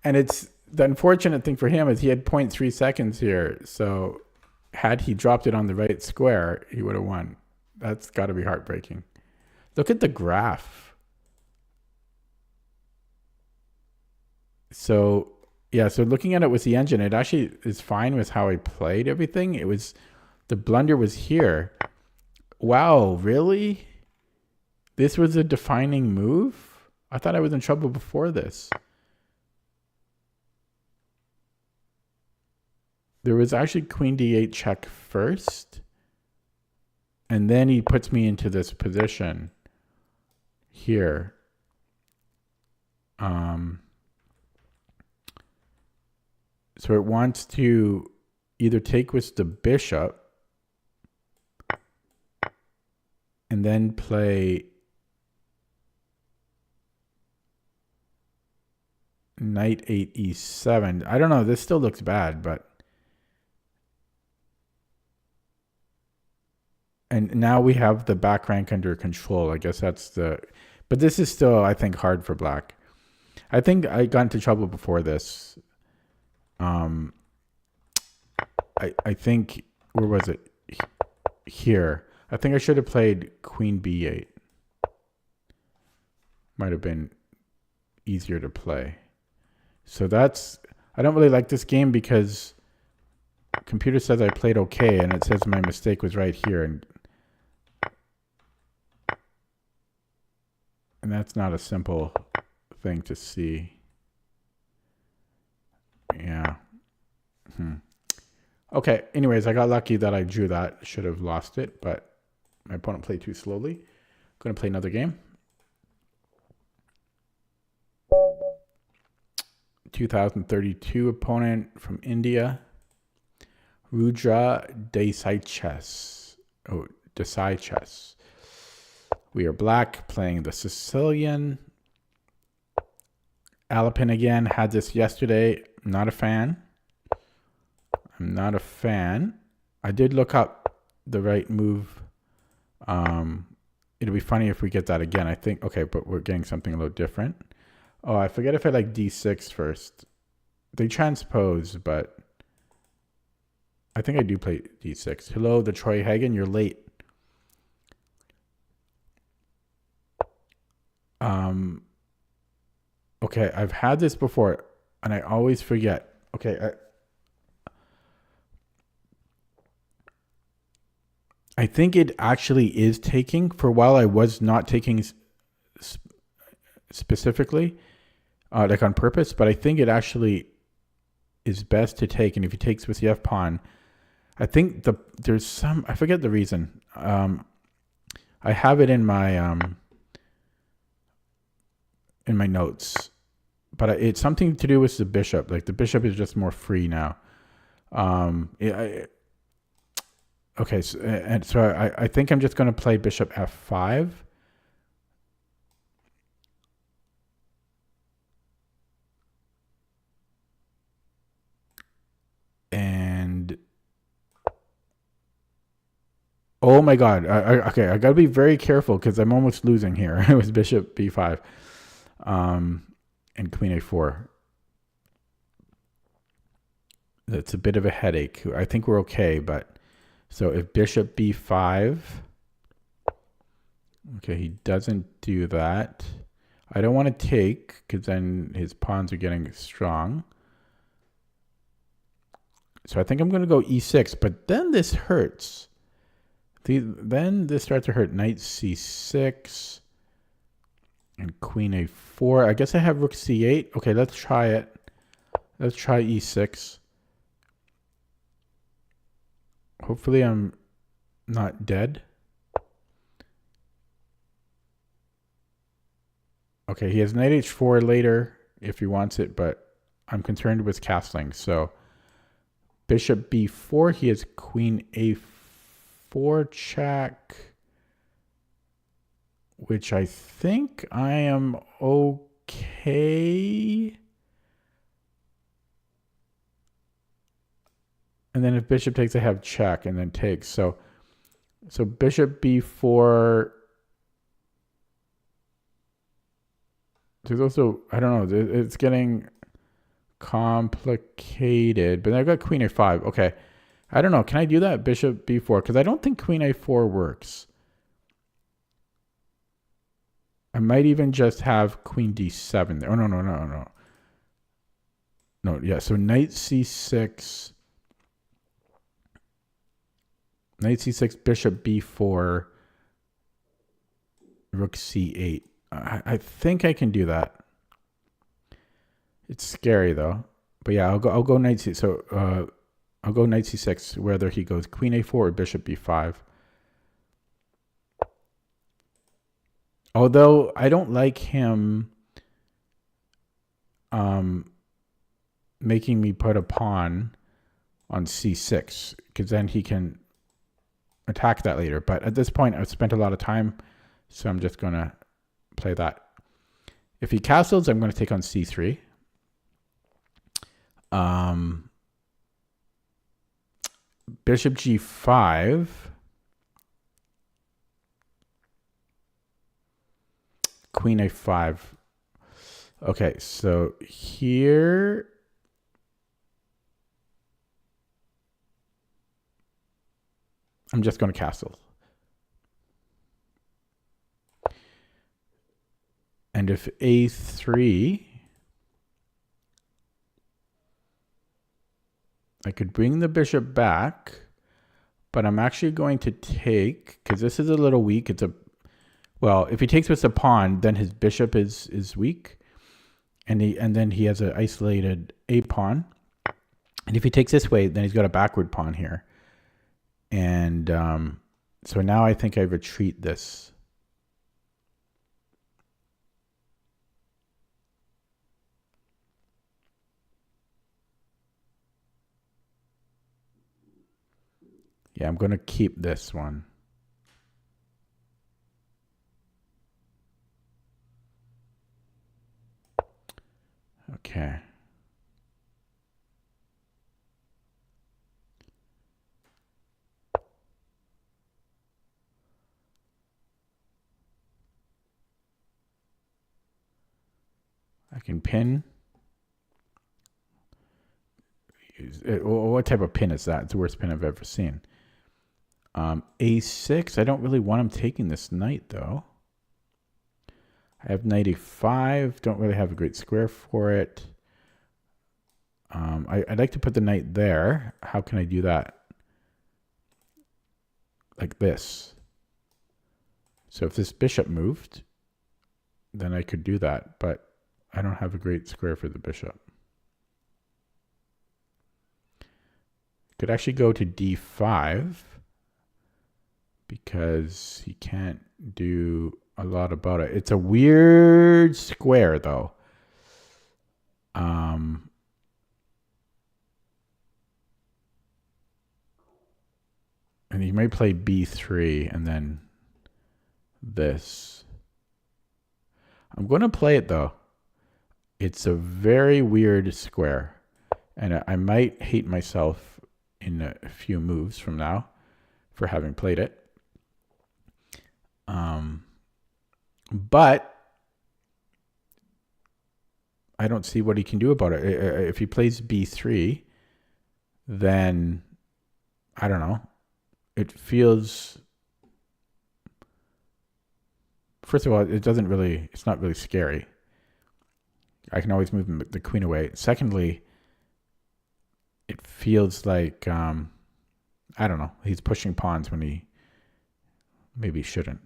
And it's the unfortunate thing for him is he had 0.3 seconds here. So had he dropped it on the right square, he would have won. That's got to be heartbreaking. Look at the graph. So yeah, so looking at it with the engine, it actually is fine with how I played everything. It was, the blunder was here. Wow, really? This was a defining move? I thought I was in trouble before this. There was actually queen d8 check first. And then he puts me into this position here. So it wants to either take with the bishop and then play knight 8 e7. I don't know. This still looks bad, but... And now we have the back rank under control. I guess that's the... But this is still, I think, hard for black. I think I got into trouble before this. I think... Where was it? Here. I think I should have played queen b8. Might have been easier to play. So that's... I don't really like this game because computer says I played okay, and it says my mistake was right here. And that's not a simple thing to see. Yeah. Okay, anyways, I got lucky that I drew that. Should have lost it, but my opponent played too slowly. I'm going to play another game. 2032 opponent from India. Rudra Desai. Oh, Desai Chess. We are black, playing the Sicilian. Alapin again, had this yesterday. Not a fan. I'm not a fan. I did look up the right move. It'll be funny if we get that again. I think, okay, but we're getting something a little different. Oh, I forget if I like d6 first. They transpose, but I think I do play d6. Hello, the Troy Hagen, you're late. Okay, I've had this before, and I always forget. Okay, I think it actually is taking. For a while, I was not taking specifically, like on purpose, but I think it actually is best to take. And if he takes with the F pawn, I think there's some, I forget the reason. I have it in my notes, but it's something to do with the bishop. Like the bishop is just more free now. Okay, so I think I'm just going to play bishop f5. And oh my God! Okay, I got to be very careful because I'm almost losing here. It was bishop b5, and queen a4. That's a bit of a headache. I think we're okay, but. So if bishop b5, okay, he doesn't do that. I don't want to take because then his pawns are getting strong. So I think I'm going to go e6, but then this hurts. Then this starts to hurt. Knight c6 and queen a4. I guess I have rook c8. Okay, let's try it. Let's try e6. Hopefully I'm not dead. Okay, he has knight h4 later if he wants it, but I'm concerned with castling. So bishop b4, he has queen a4 check, which I think I am okay. And then if bishop takes, I have check and then takes. So bishop b4. There's also, I don't know, it's getting complicated. But I've got queen a5. Okay. I don't know. Can I do that? Bishop b4. Because I don't think queen a4 works. I might even just have queen d7 there. Oh, no. No, yeah. So knight c6. Knight c6, bishop b4, rook c8. I think I can do that. It's scary though. But yeah, I'll go knight c. So I'll go knight c6. Whether he goes queen a4 or bishop b5. Although I don't like him making me put a pawn on c6, because then he can attack that later. But at this point, I've spent a lot of time, so I'm just going to play that. If he castles, I'm going to take on c3. Bishop g5. Queen a5. Okay, so here I'm just going to castle. And if a3, I could bring the bishop back, but I'm actually going to take, because this is a little weak. It's a, well, if he takes with the pawn, then his bishop is weak, and then he has an isolated a pawn. And if he takes this way, then he's got a backward pawn here. And so now I think I retreat this. Yeah, I'm going to keep this one. Okay. I can pin. What type of pin is that? It's the worst pin I've ever seen. a6. I don't really want him taking this knight, though. I have knight e5. Don't really have a great square for it. I'd like to put the knight there. How can I do that? Like this. So if this bishop moved, then I could do that. But I don't have a great square for the bishop. Could actually go to d5 because he can't do a lot about it. It's a weird square, though. And he may play b3 and then this. I'm going to play it, though. It's a very weird square. And I might hate myself in a few moves from now for having played it. But I don't see what he can do about it. If he plays b3, then I don't know. It feels, first of all, it's not really scary. I can always move the queen away. Secondly, it feels like, I don't know, he's pushing pawns when he maybe shouldn't.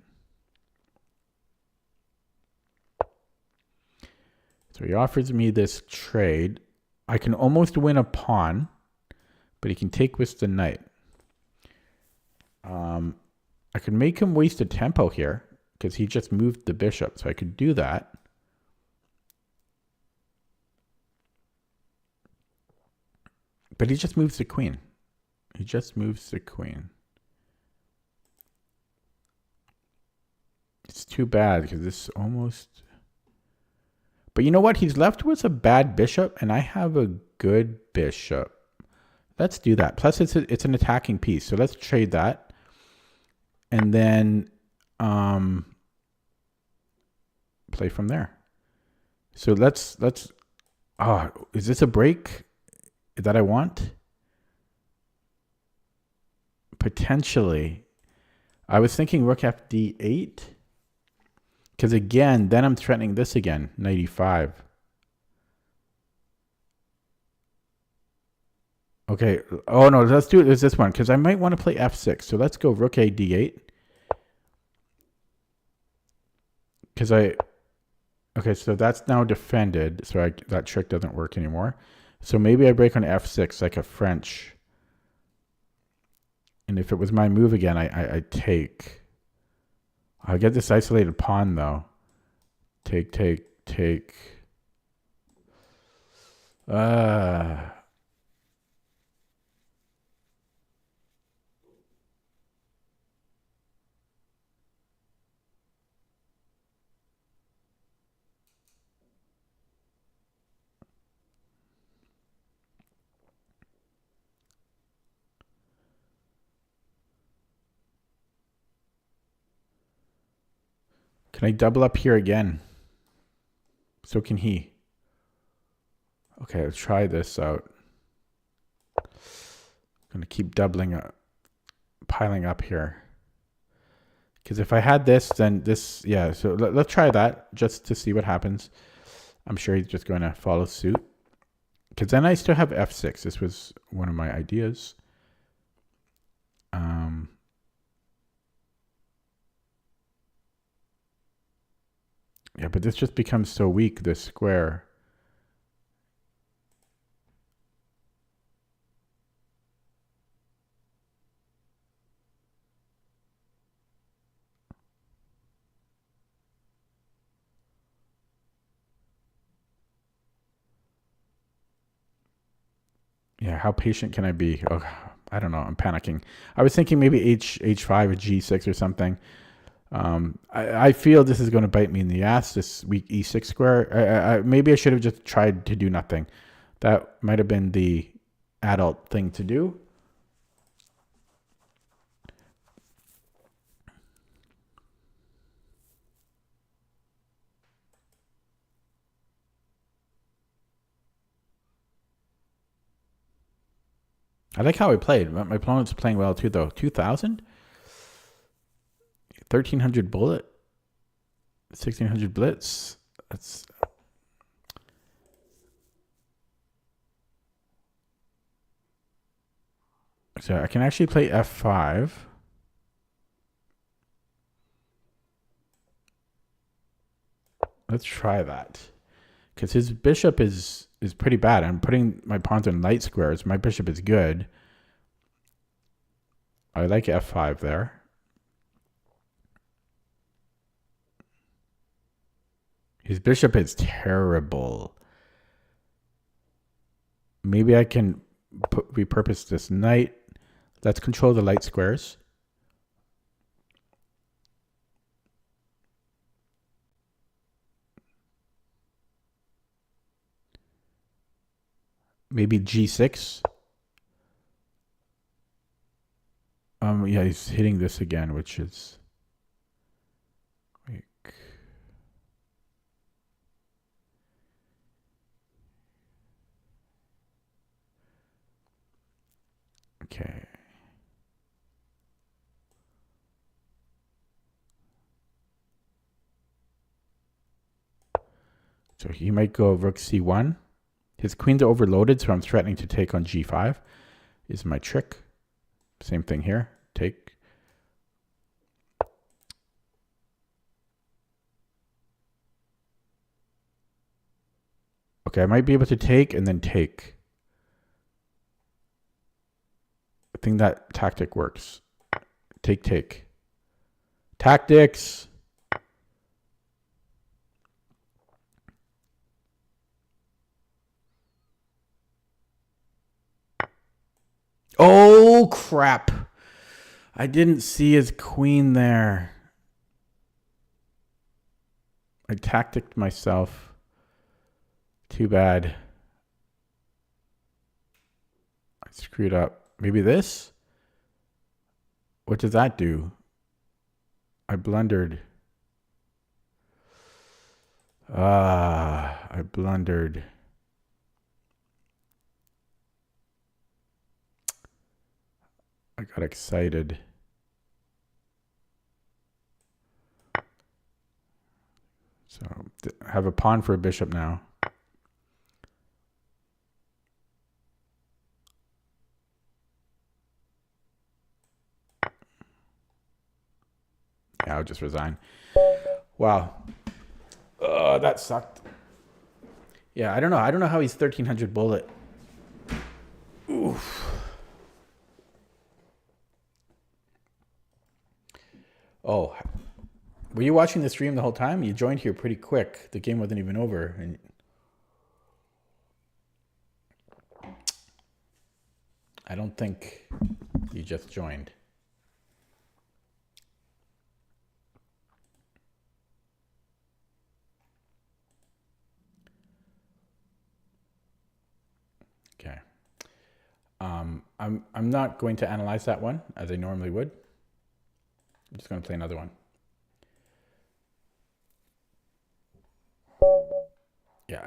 So he offers me this trade. I can almost win a pawn, but he can take with the knight. I could make him waste a tempo here because he just moved the bishop, so I could do that. But he just moves the queen. He just moves the queen. It's too bad because this almost... But you know what? He's left with a bad bishop, and I have a good bishop. Let's do that. Plus, it's an attacking piece, so let's trade that. And then play from there. So let's is this a break that I want? Potentially. I was thinking rook f d8. Because again, then I'm threatening this again, knight e5. Okay. Oh no, let's do it as this one because I might want to play f6. So let's go rook a d8. Because okay, so that's now defended. So that trick doesn't work anymore. So maybe I break on f6 like a French. And if it was my move again, I take. I'll get this isolated pawn, though. Take, take, take. Can I double up here again? So can he. Okay, let's try this out. I'm going to keep doubling up, piling up here. Because if I had this, then this, yeah. So let's try that just to see what happens. I'm sure he's just going to follow suit. Because then I still have f6. This was one of my ideas. Yeah, but this just becomes so weak, this square. Yeah, how patient can I be? Oh, I don't know. I'm panicking. I was thinking maybe h5 or g6 or something. I feel this is going to bite me in the ass, this weak e6 square. Maybe I should have just tried to do nothing. That might have been the adult thing to do. I like how I played. My opponent's playing well too, though. 2,000? 1,300 bullet? 1,600 blitz? That's... So I can actually play f5. Let's try that. Because his bishop is pretty bad. I'm putting my pawns in light squares. My bishop is good. I like f5 there. His bishop is terrible. Maybe I can repurpose this knight. Let's control the light squares. Maybe g6. Yeah, he's hitting this again, which is like... Okay. So he might go rook c1. His queens are overloaded, so I'm threatening to take on g5 is my trick. Same thing here. Take. Okay, I might be able to take and then take. I think that tactic works. Take, take. Tactics. Oh, crap. I didn't see his queen there. I tacticked myself. Too bad. I screwed up. Maybe this? What does that do? I blundered. I blundered. I got excited. So I have a pawn for a bishop now. Yeah, I'll just resign. Wow. That sucked. Yeah, I don't know. I don't know how he's 1,300 bullet. Oof. Oh, Were you watching the stream the whole time? You joined here pretty quick. The game wasn't even over. And I don't think you just joined. Okay. I'm not going to analyze that one as I normally would. I'm just going to play another one. Yeah.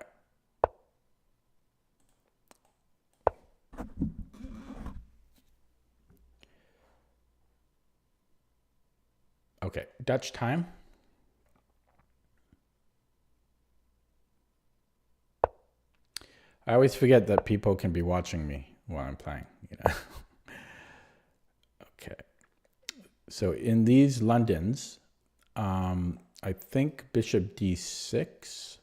Okay, Dutch time. I always forget that people can be watching me while I'm playing, you know. Okay. So in these Londons, I think bishop d6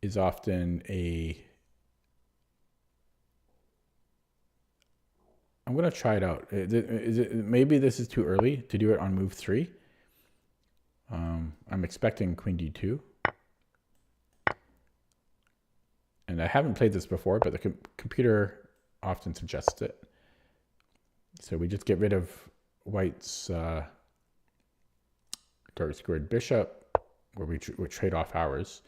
is often I'm going to try it out. Maybe this is too early to do it on move 3. I'm expecting queen d2. And I haven't played this before, but the computer often suggests it. So we just get rid of white's dark squared bishop, where we trade off ours.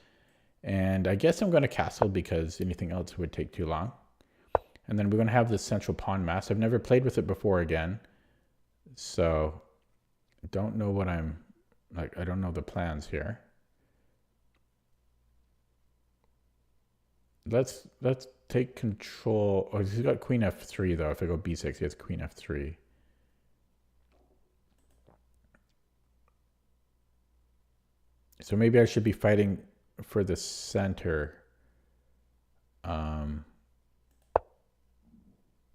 And I guess I'm going to castle because anything else would take too long. And then we're going to have this central pawn mass. I've never played with it before again. So I don't know what I'm like. I don't know the plans here. Let's take control. Oh, he's got queen f3 though. If I go b6, he has queen f3. So maybe I should be fighting for the center.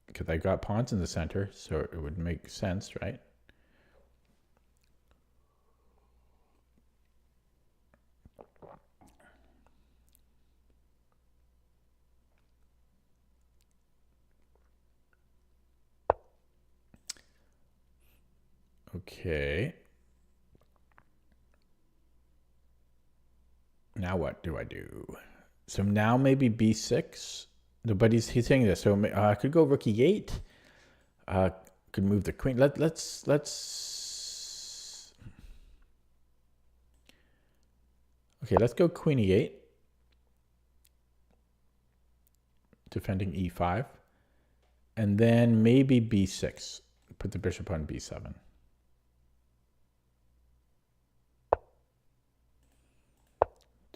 Because I got pawns in the center, so it would make sense, right? Okay. Now what do I do? So now maybe b6. No, but he's saying this. So I could go rook e8. Could move the queen. Let's. Okay, let's go queen e8. Defending e5. And then maybe b6. Put the bishop on b7.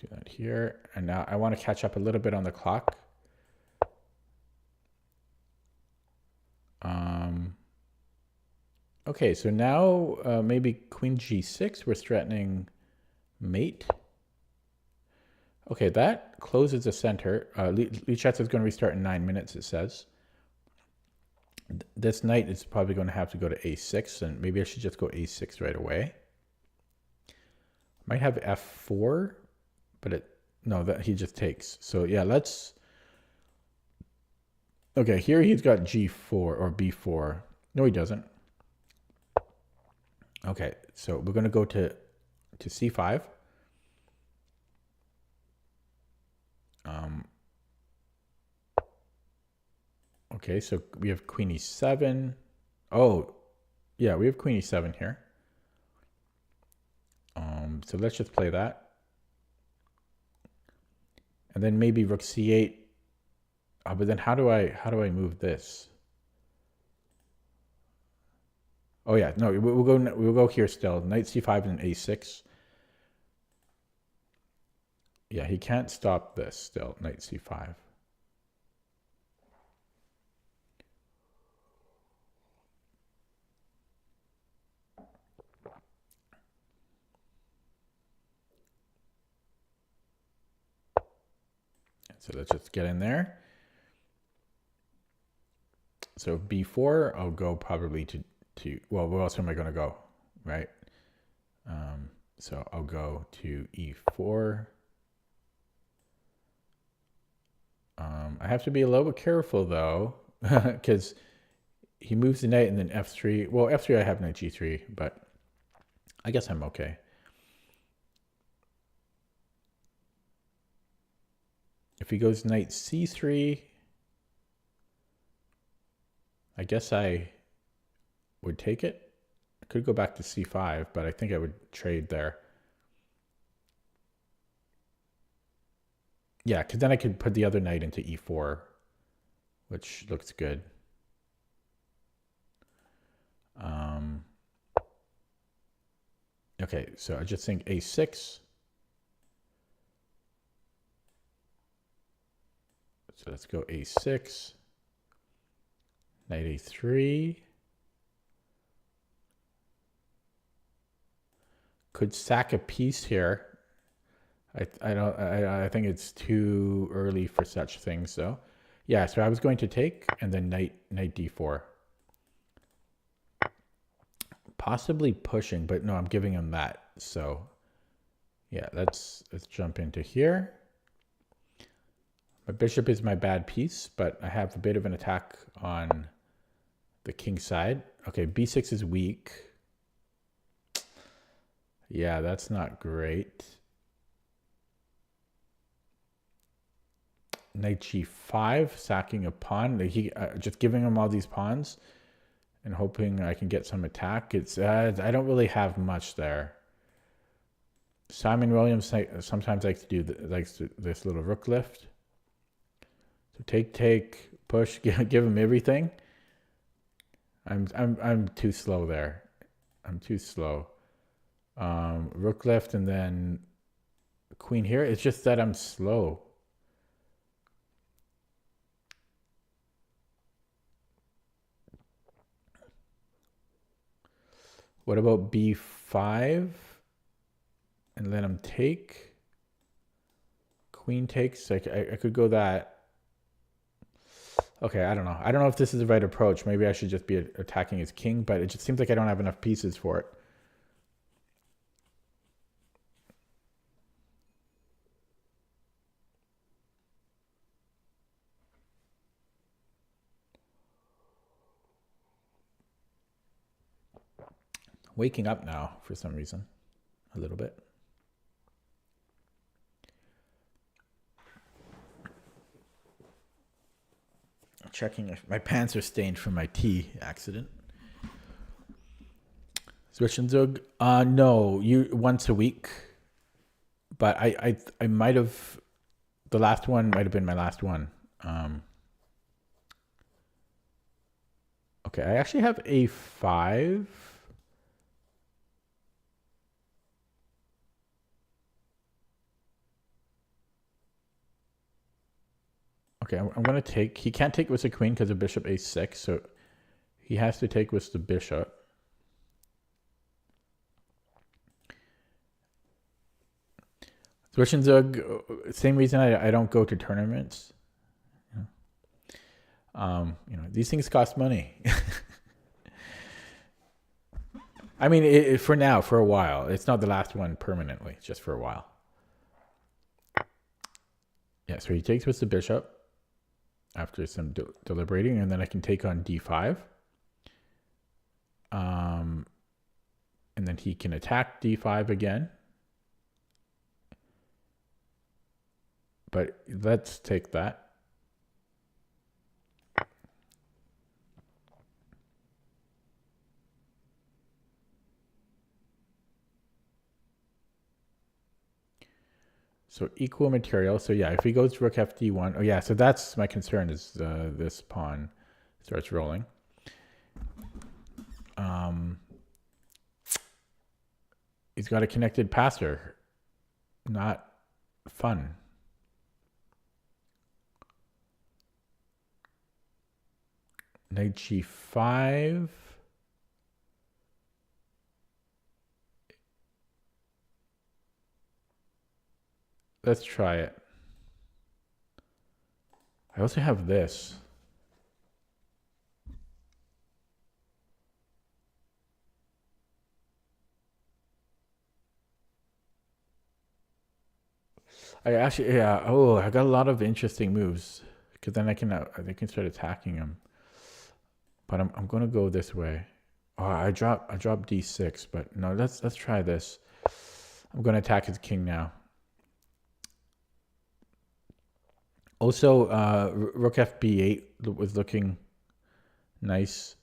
Do that here. And now I want to catch up a little bit on the clock. Okay, so now maybe queen g6. We're threatening mate. Okay, that closes the center. Lichess is going to restart in 9 minutes, it says. This knight is probably going to have to go to a6, and maybe I should just go a6 right away. Might have f4, but that he just takes. So yeah, let's. Okay, here he's got g4 or b4. No, he doesn't. Okay, so we're going to go to c5. Okay, so we have queen e7. Oh, yeah, we have queen e7 here. So let's just play that. And then maybe rook c8. Oh, but then how do I move this? Oh yeah, no, we'll go here still. Knight c5 and a6. Yeah, he can't stop this still. Knight c5. So let's just get in there. So b4, I'll go probably to well, where else am I going to go, right? So I'll go to e4. I have to be a little bit careful though, because he moves the knight and then f3. Well, f3 I have knight g3, but I guess I'm okay. If he goes knight c3, I guess I would take it. I could go back to c5, but I think I would trade there. Yeah, because then I could put the other knight into e4, which looks good. Okay, so I just think a6. So let's go a6, knight a3. Could sack a piece here. I think it's too early for such things though. Yeah, so I was going to take and then knight d4. Possibly pushing, but no, I'm giving him that. So yeah, let's jump into here. My bishop is my bad piece, but I have a bit of an attack on the king side. Okay, b6 is weak. Yeah, that's not great. Knight g5, sacking a pawn. Just giving him all these pawns and hoping I can get some attack. It's I don't really have much there. Simon Williams sometimes likes to do this little rook lift. So take, push, give him everything. I'm too slow there. I'm too slow. Rook left and then queen here. It's just that I'm slow. What about b5? And let him take. Queen takes. I could go that. Okay, I don't know. I don't know if this is the right approach. Maybe I should just be attacking his king, but it just seems like I don't have enough pieces for it. Waking up now for some reason, a little bit. Checking if my pants are stained from my tea accident. Zwischenzug? No, once a week. But I might have, the last one might have been my last one. Okay, I actually have a5. Okay, I'm going to take. He can't take with the queen because of bishop a6, so he has to take with the bishop. Zwischenzug, same reason I don't go to tournaments. These things cost money. I mean, for now, for a while. It's not the last one permanently, just for a while. Yeah, so he takes with the bishop after some deliberating, and then I can take on d5. And then he can attack d5 again. But let's take that. So equal material. So yeah, if he goes rook fd1, oh yeah, so that's my concern is this pawn starts rolling. He's got a connected passer. Not fun. Knight g5. Let's try it. I also have this. I actually, yeah. Oh, I got a lot of interesting moves because then I can start attacking him. But I'm going to go this way. Oh, I dropped d6, but no, let's try this. I'm going to attack his king now. Also, rook fb8 was looking nice.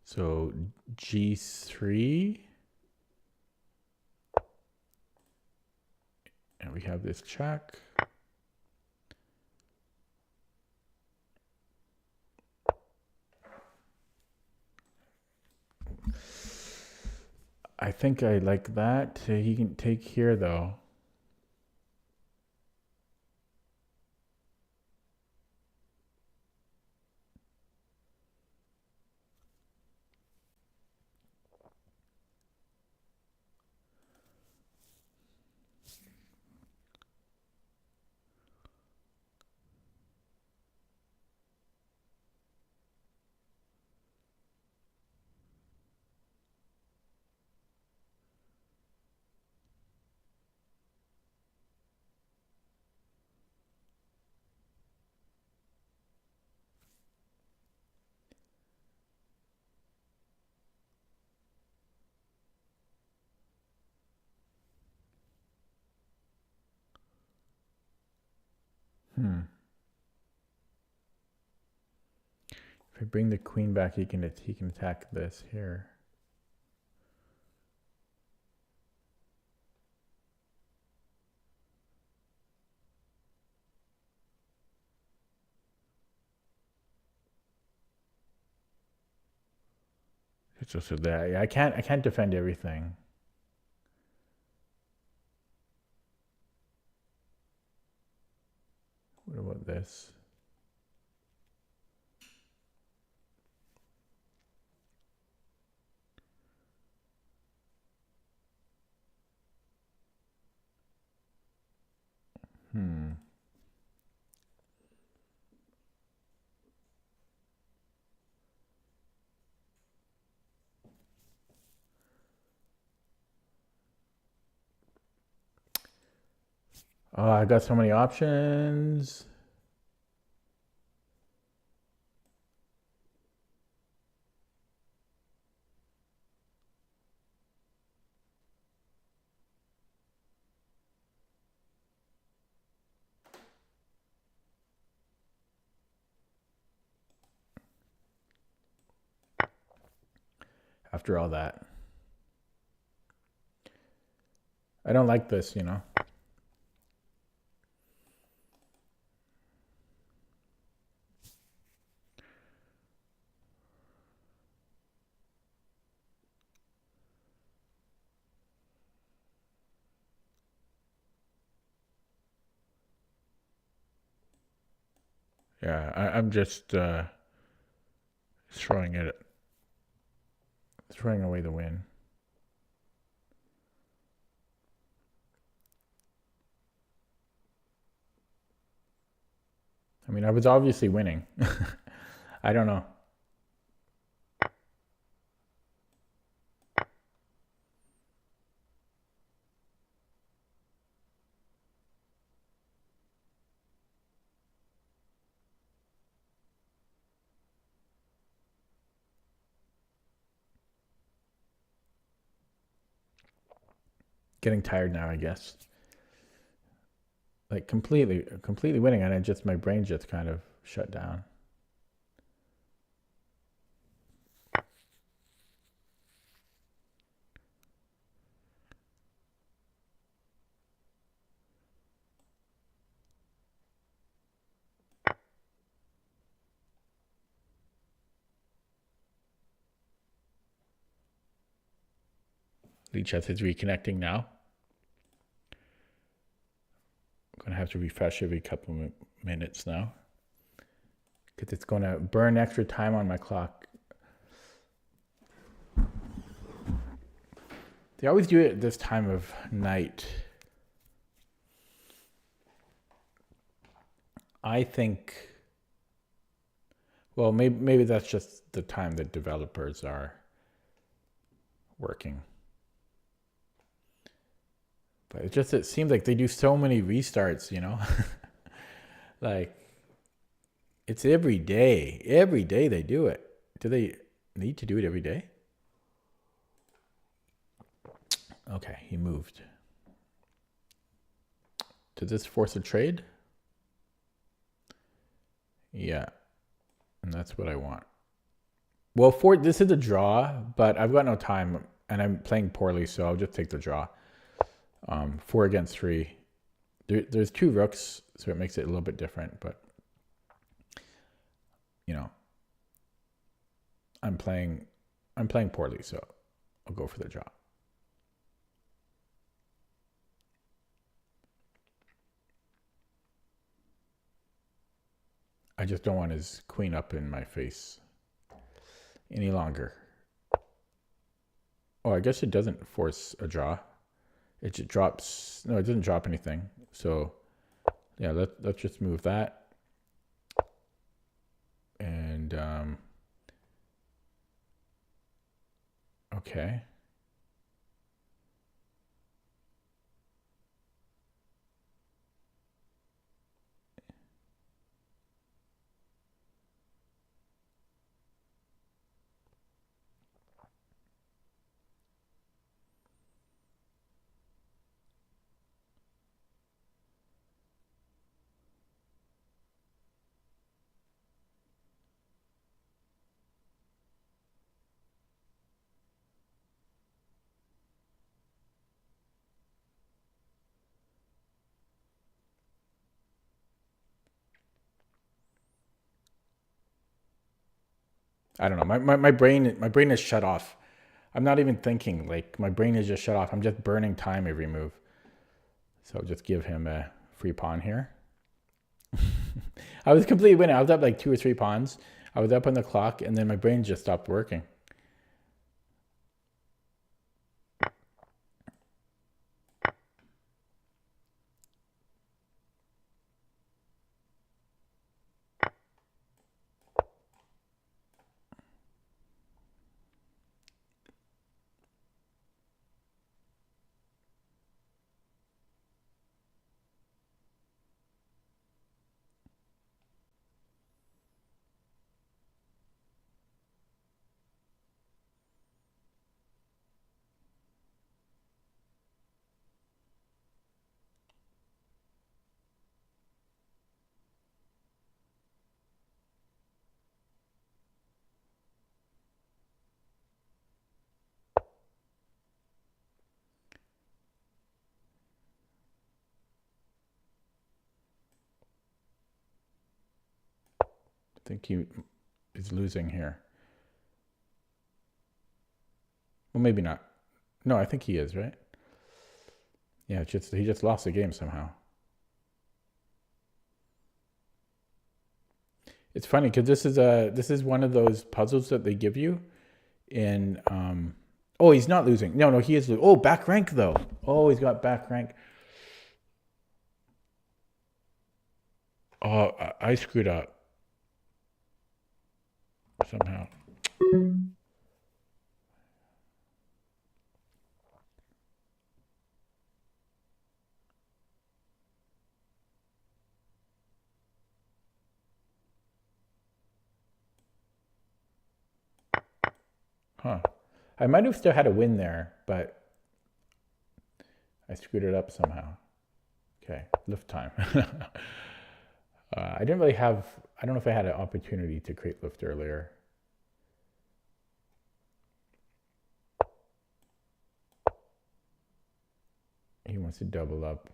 So g3. And we have this check. I think I like that. He can take here, though. If I bring the queen back, he can attack this here. So that I can't defend everything. What about this? Oh, I got so many options. After all that, I don't like this, you know. Yeah, I'm just throwing away the win. I mean, I was obviously winning. I don't know. Getting tired now, I guess. Like completely winning, and my brain just kind of shut down. Lichess is reconnecting now. I'm gonna have to refresh every couple of minutes now because it's gonna burn extra time on my clock. They always do it at this time of night. I think, well, maybe that's just the time that developers are working. But it seems like they do so many restarts, you know? Like, it's every day. Every day they do it. Do they need to do it every day? Okay, he moved. Did this force a trade? Yeah, and that's what I want. Well, this is a draw, but I've got no time, and I'm playing poorly, so I'll just take the draw. 4 against 3. There's 2 rooks, so it makes it a little bit different, but you know, I'm playing poorly, so I'll go for the draw. I just don't want his queen up in my face any longer. Oh, I guess it doesn't force a draw. It just drops. No, it doesn't drop anything. So yeah, let's just move that. And okay. I don't know. My brain is shut off. I'm not even thinking. Like, my brain is just shut off. I'm just burning time every move. So I'll just give him a free pawn here. I was completely winning. I was up like 2 or 3 pawns. I was up on the clock, and then my brain just stopped working. I think he is losing here. Well, maybe not. No, I think he is, right? Yeah, he just lost the game somehow. It's funny because this is one of those puzzles that they give you in oh, he's not losing. No, he is losing. Oh, back rank though. Oh, he's got back rank. Oh, I screwed up somehow. Huh. I might have still had a win there, but I screwed it up somehow. Okay, lift time. I didn't really have, I don't know if I had an opportunity to create lift earlier. He wants to double up.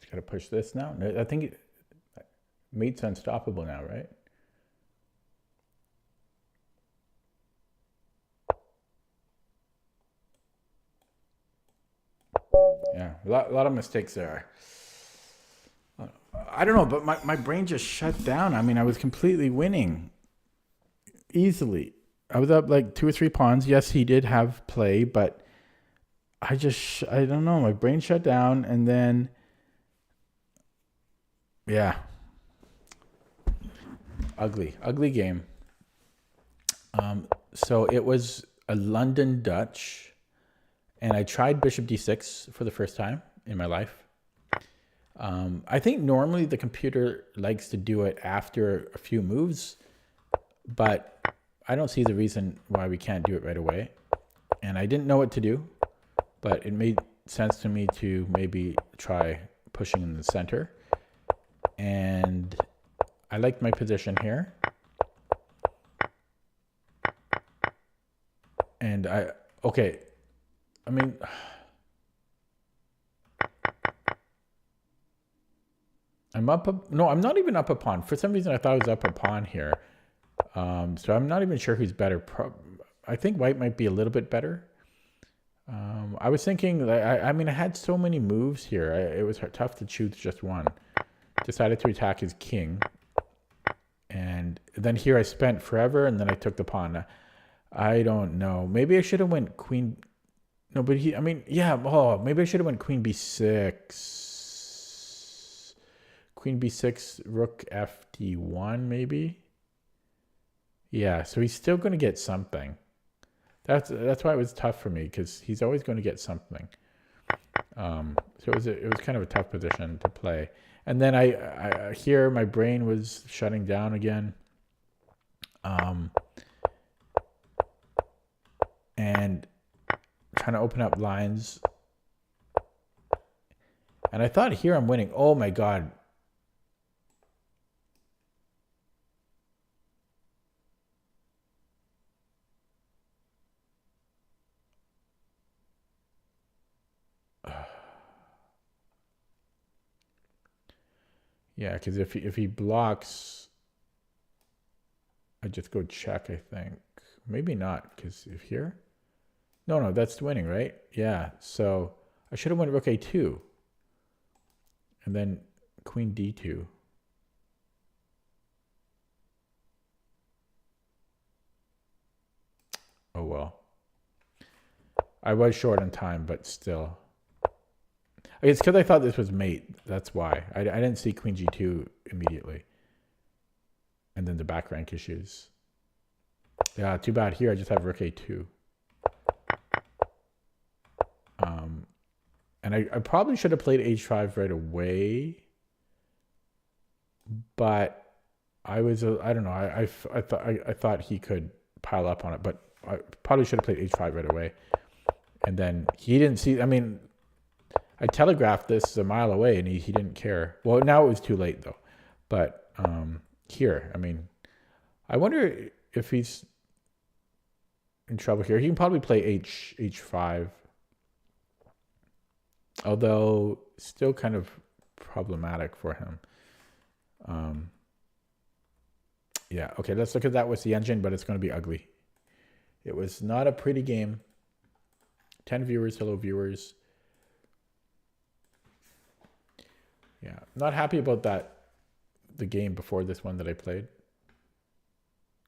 He's got to push this now. I think mate's unstoppable now, right? a lot of mistakes there. I don't know, but my brain just shut down. I mean, I was completely winning easily. I was up like 2 or 3 pawns. Yes, he did have play, but I don't know. My brain shut down, and then, yeah, ugly game. So it was a London Dutch, and I tried Bishop D6 for the first time in my life. I think normally the computer likes to do it after a few moves, but I don't see the reason why we can't do it right away. And I didn't know what to do, but it made sense to me to maybe try pushing in the center. And I liked my position here. And I'm up. No, I'm not even up a pawn. For some reason, I thought I was up a pawn here. So I'm not even sure who's better. I think white might be a little bit better. I was thinking, I had so many moves here. It was tough to choose just one. Decided to attack his king. And then here I spent forever, and then I took the pawn. I don't know. Maybe I should have went queen. No, but yeah. Oh, maybe I should have went queen b6. Queen b6, rook fd1, maybe. Yeah, so he's still going to get something. That's why it was tough for me, because he's always going to get something. So it was kind of a tough position to play. And then I here my brain was shutting down again. And trying to open up lines. And I thought here I'm winning. Oh my God. Yeah, because if he blocks, I just go check, I think. Maybe not, because if here... No, that's winning, right? Yeah, so I should have went rook a2. And then queen d2. Oh, well. I was short on time, but still. It's because I thought this was mate. That's why. I didn't see queen g2 immediately. And then the back rank issues. Yeah, too bad here. I just have rook a2. And I probably should have played h5 right away. But I was, I don't know. I thought he could pile up on it. But I probably should have played h5 right away. And then he didn't see... I telegraphed this a mile away, and he didn't care. Well, now it was too late, though. But here, I wonder if he's in trouble here. He can probably play h5. Although, still kind of problematic for him. Yeah, okay, let's look at that with the engine, but it's going to be ugly. It was not a pretty game. 10 viewers, hello viewers. Yeah, not happy about the game before this one that I played,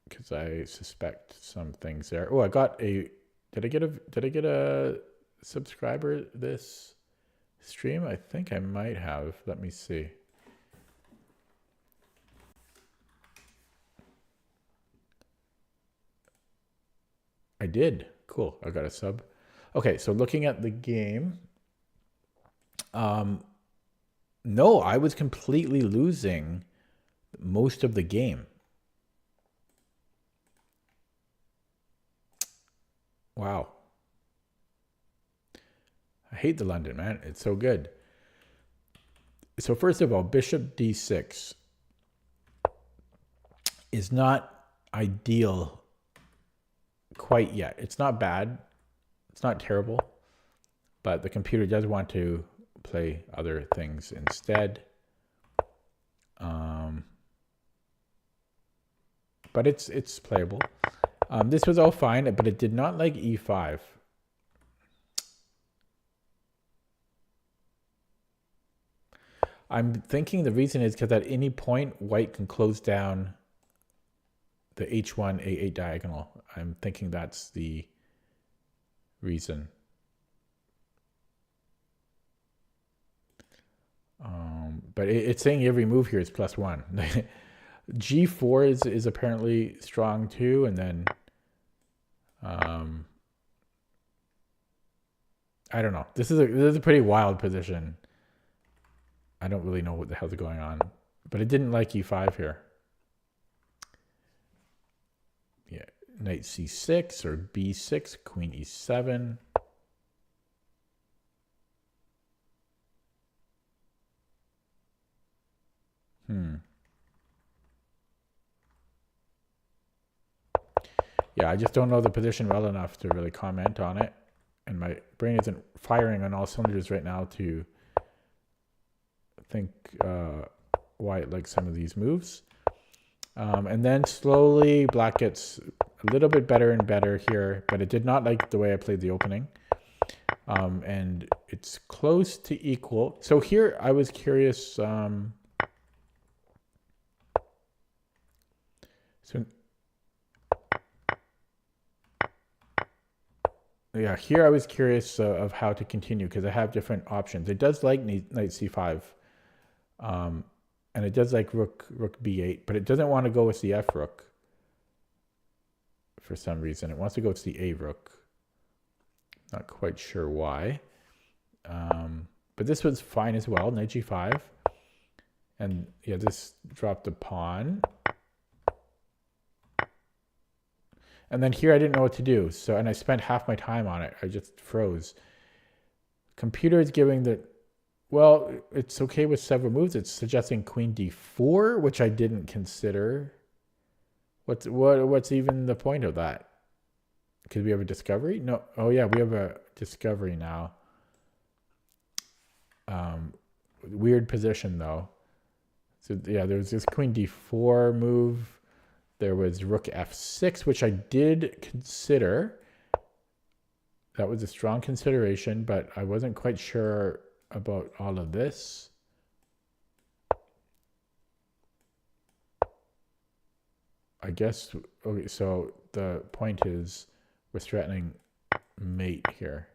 because I suspect some things there. Oh, I got a... Did I get a subscriber this stream? I think I might have. Let me see. I did. Cool. I got a sub. Okay, so looking at the game, no, I was completely losing most of the game. Wow. I hate the London, man. It's so good. So first of all, bishop d6 is not ideal quite yet. It's not bad. It's not terrible. But the computer does want to play other things instead. But it's playable. This was all fine, but it did not like e5. I'm thinking the reason is because at any point, white can close down the h1, a8 diagonal. I'm thinking that's the reason. But it's saying every move here is +1. G4 is apparently strong too, and then I don't know. This is a pretty wild position. I don't really know what the hell's going on, but it didn't like e5 here. Yeah, knight c6 or b6, queen e7. Yeah, I just don't know the position well enough to really comment on it. And my brain isn't firing on all cylinders right now to think why it likes some of these moves. And then slowly black gets a little bit better and better here, but it did not like the way I played the opening. And it's close to equal. So here I was curious. So yeah, here I was curious of how to continue because I have different options. It does like knight c5, and it does like rook b8, but it doesn't want to go with the f rook for some reason. It wants to go with the a rook. Not quite sure why. But this was fine as well, knight g5. And yeah, this dropped a pawn. And then here I didn't know what to do. So, and I spent half my time on it. I just froze. Computer is giving the, well, it's okay with several moves. It's suggesting queen d4, which I didn't consider. What's even the point of that? Because we have a discovery? No. Oh yeah, we have a discovery now. Weird position though. So yeah, there's this queen d4 move. There was rook f6, which I did consider. That was a strong consideration, but I wasn't quite sure about all of this. I guess, okay, so the point is we're threatening mate here.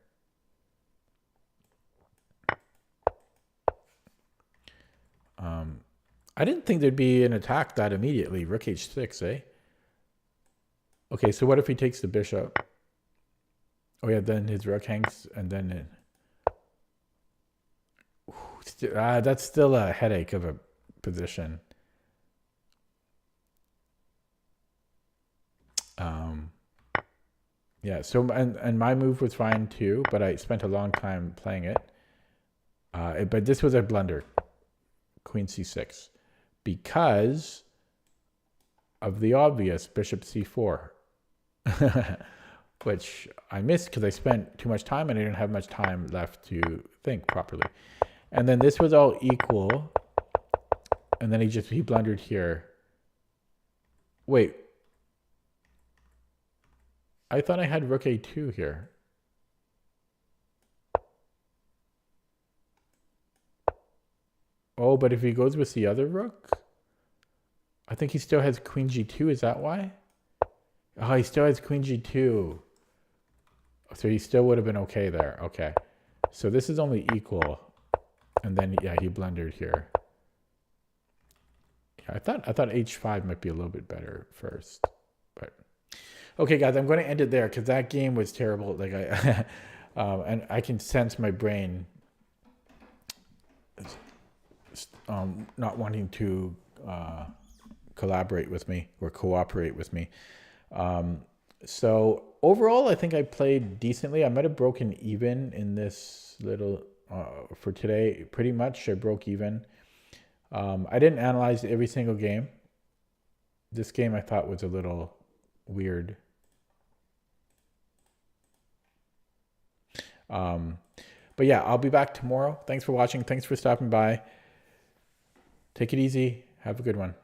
I didn't think there'd be an attack that immediately. Rook h6, eh? Okay, so what if he takes the bishop? Oh yeah, then his rook hangs, and then that's still a headache of a position. Yeah, so and my move was fine too, but I spent a long time playing it. But this was a blunder, queen c6, because of the obvious bishop c4, which I missed because I spent too much time and I didn't have much time left to think properly. And then this was all equal, and then he blundered here. Wait, I thought I had rook a2 here. Oh, but if he goes with the other rook, I think he still has queen g2. Is that why? Oh, he still has queen g2. So he still would have been okay there. Okay. So this is only equal. And then, yeah, he blundered here. Yeah, I thought h5 might be a little bit better first. But okay, guys, I'm going to end it there because that game was terrible. Like and I can sense my brain not wanting to collaborate with me or cooperate with me. So overall, I think I played decently. I might have broken even in this little for today. Pretty much, I broke even. I didn't analyze every single game. This game I thought was a little weird. But yeah, I'll be back tomorrow. Thanks for watching. Thanks for stopping by. Take it easy. Have a good one.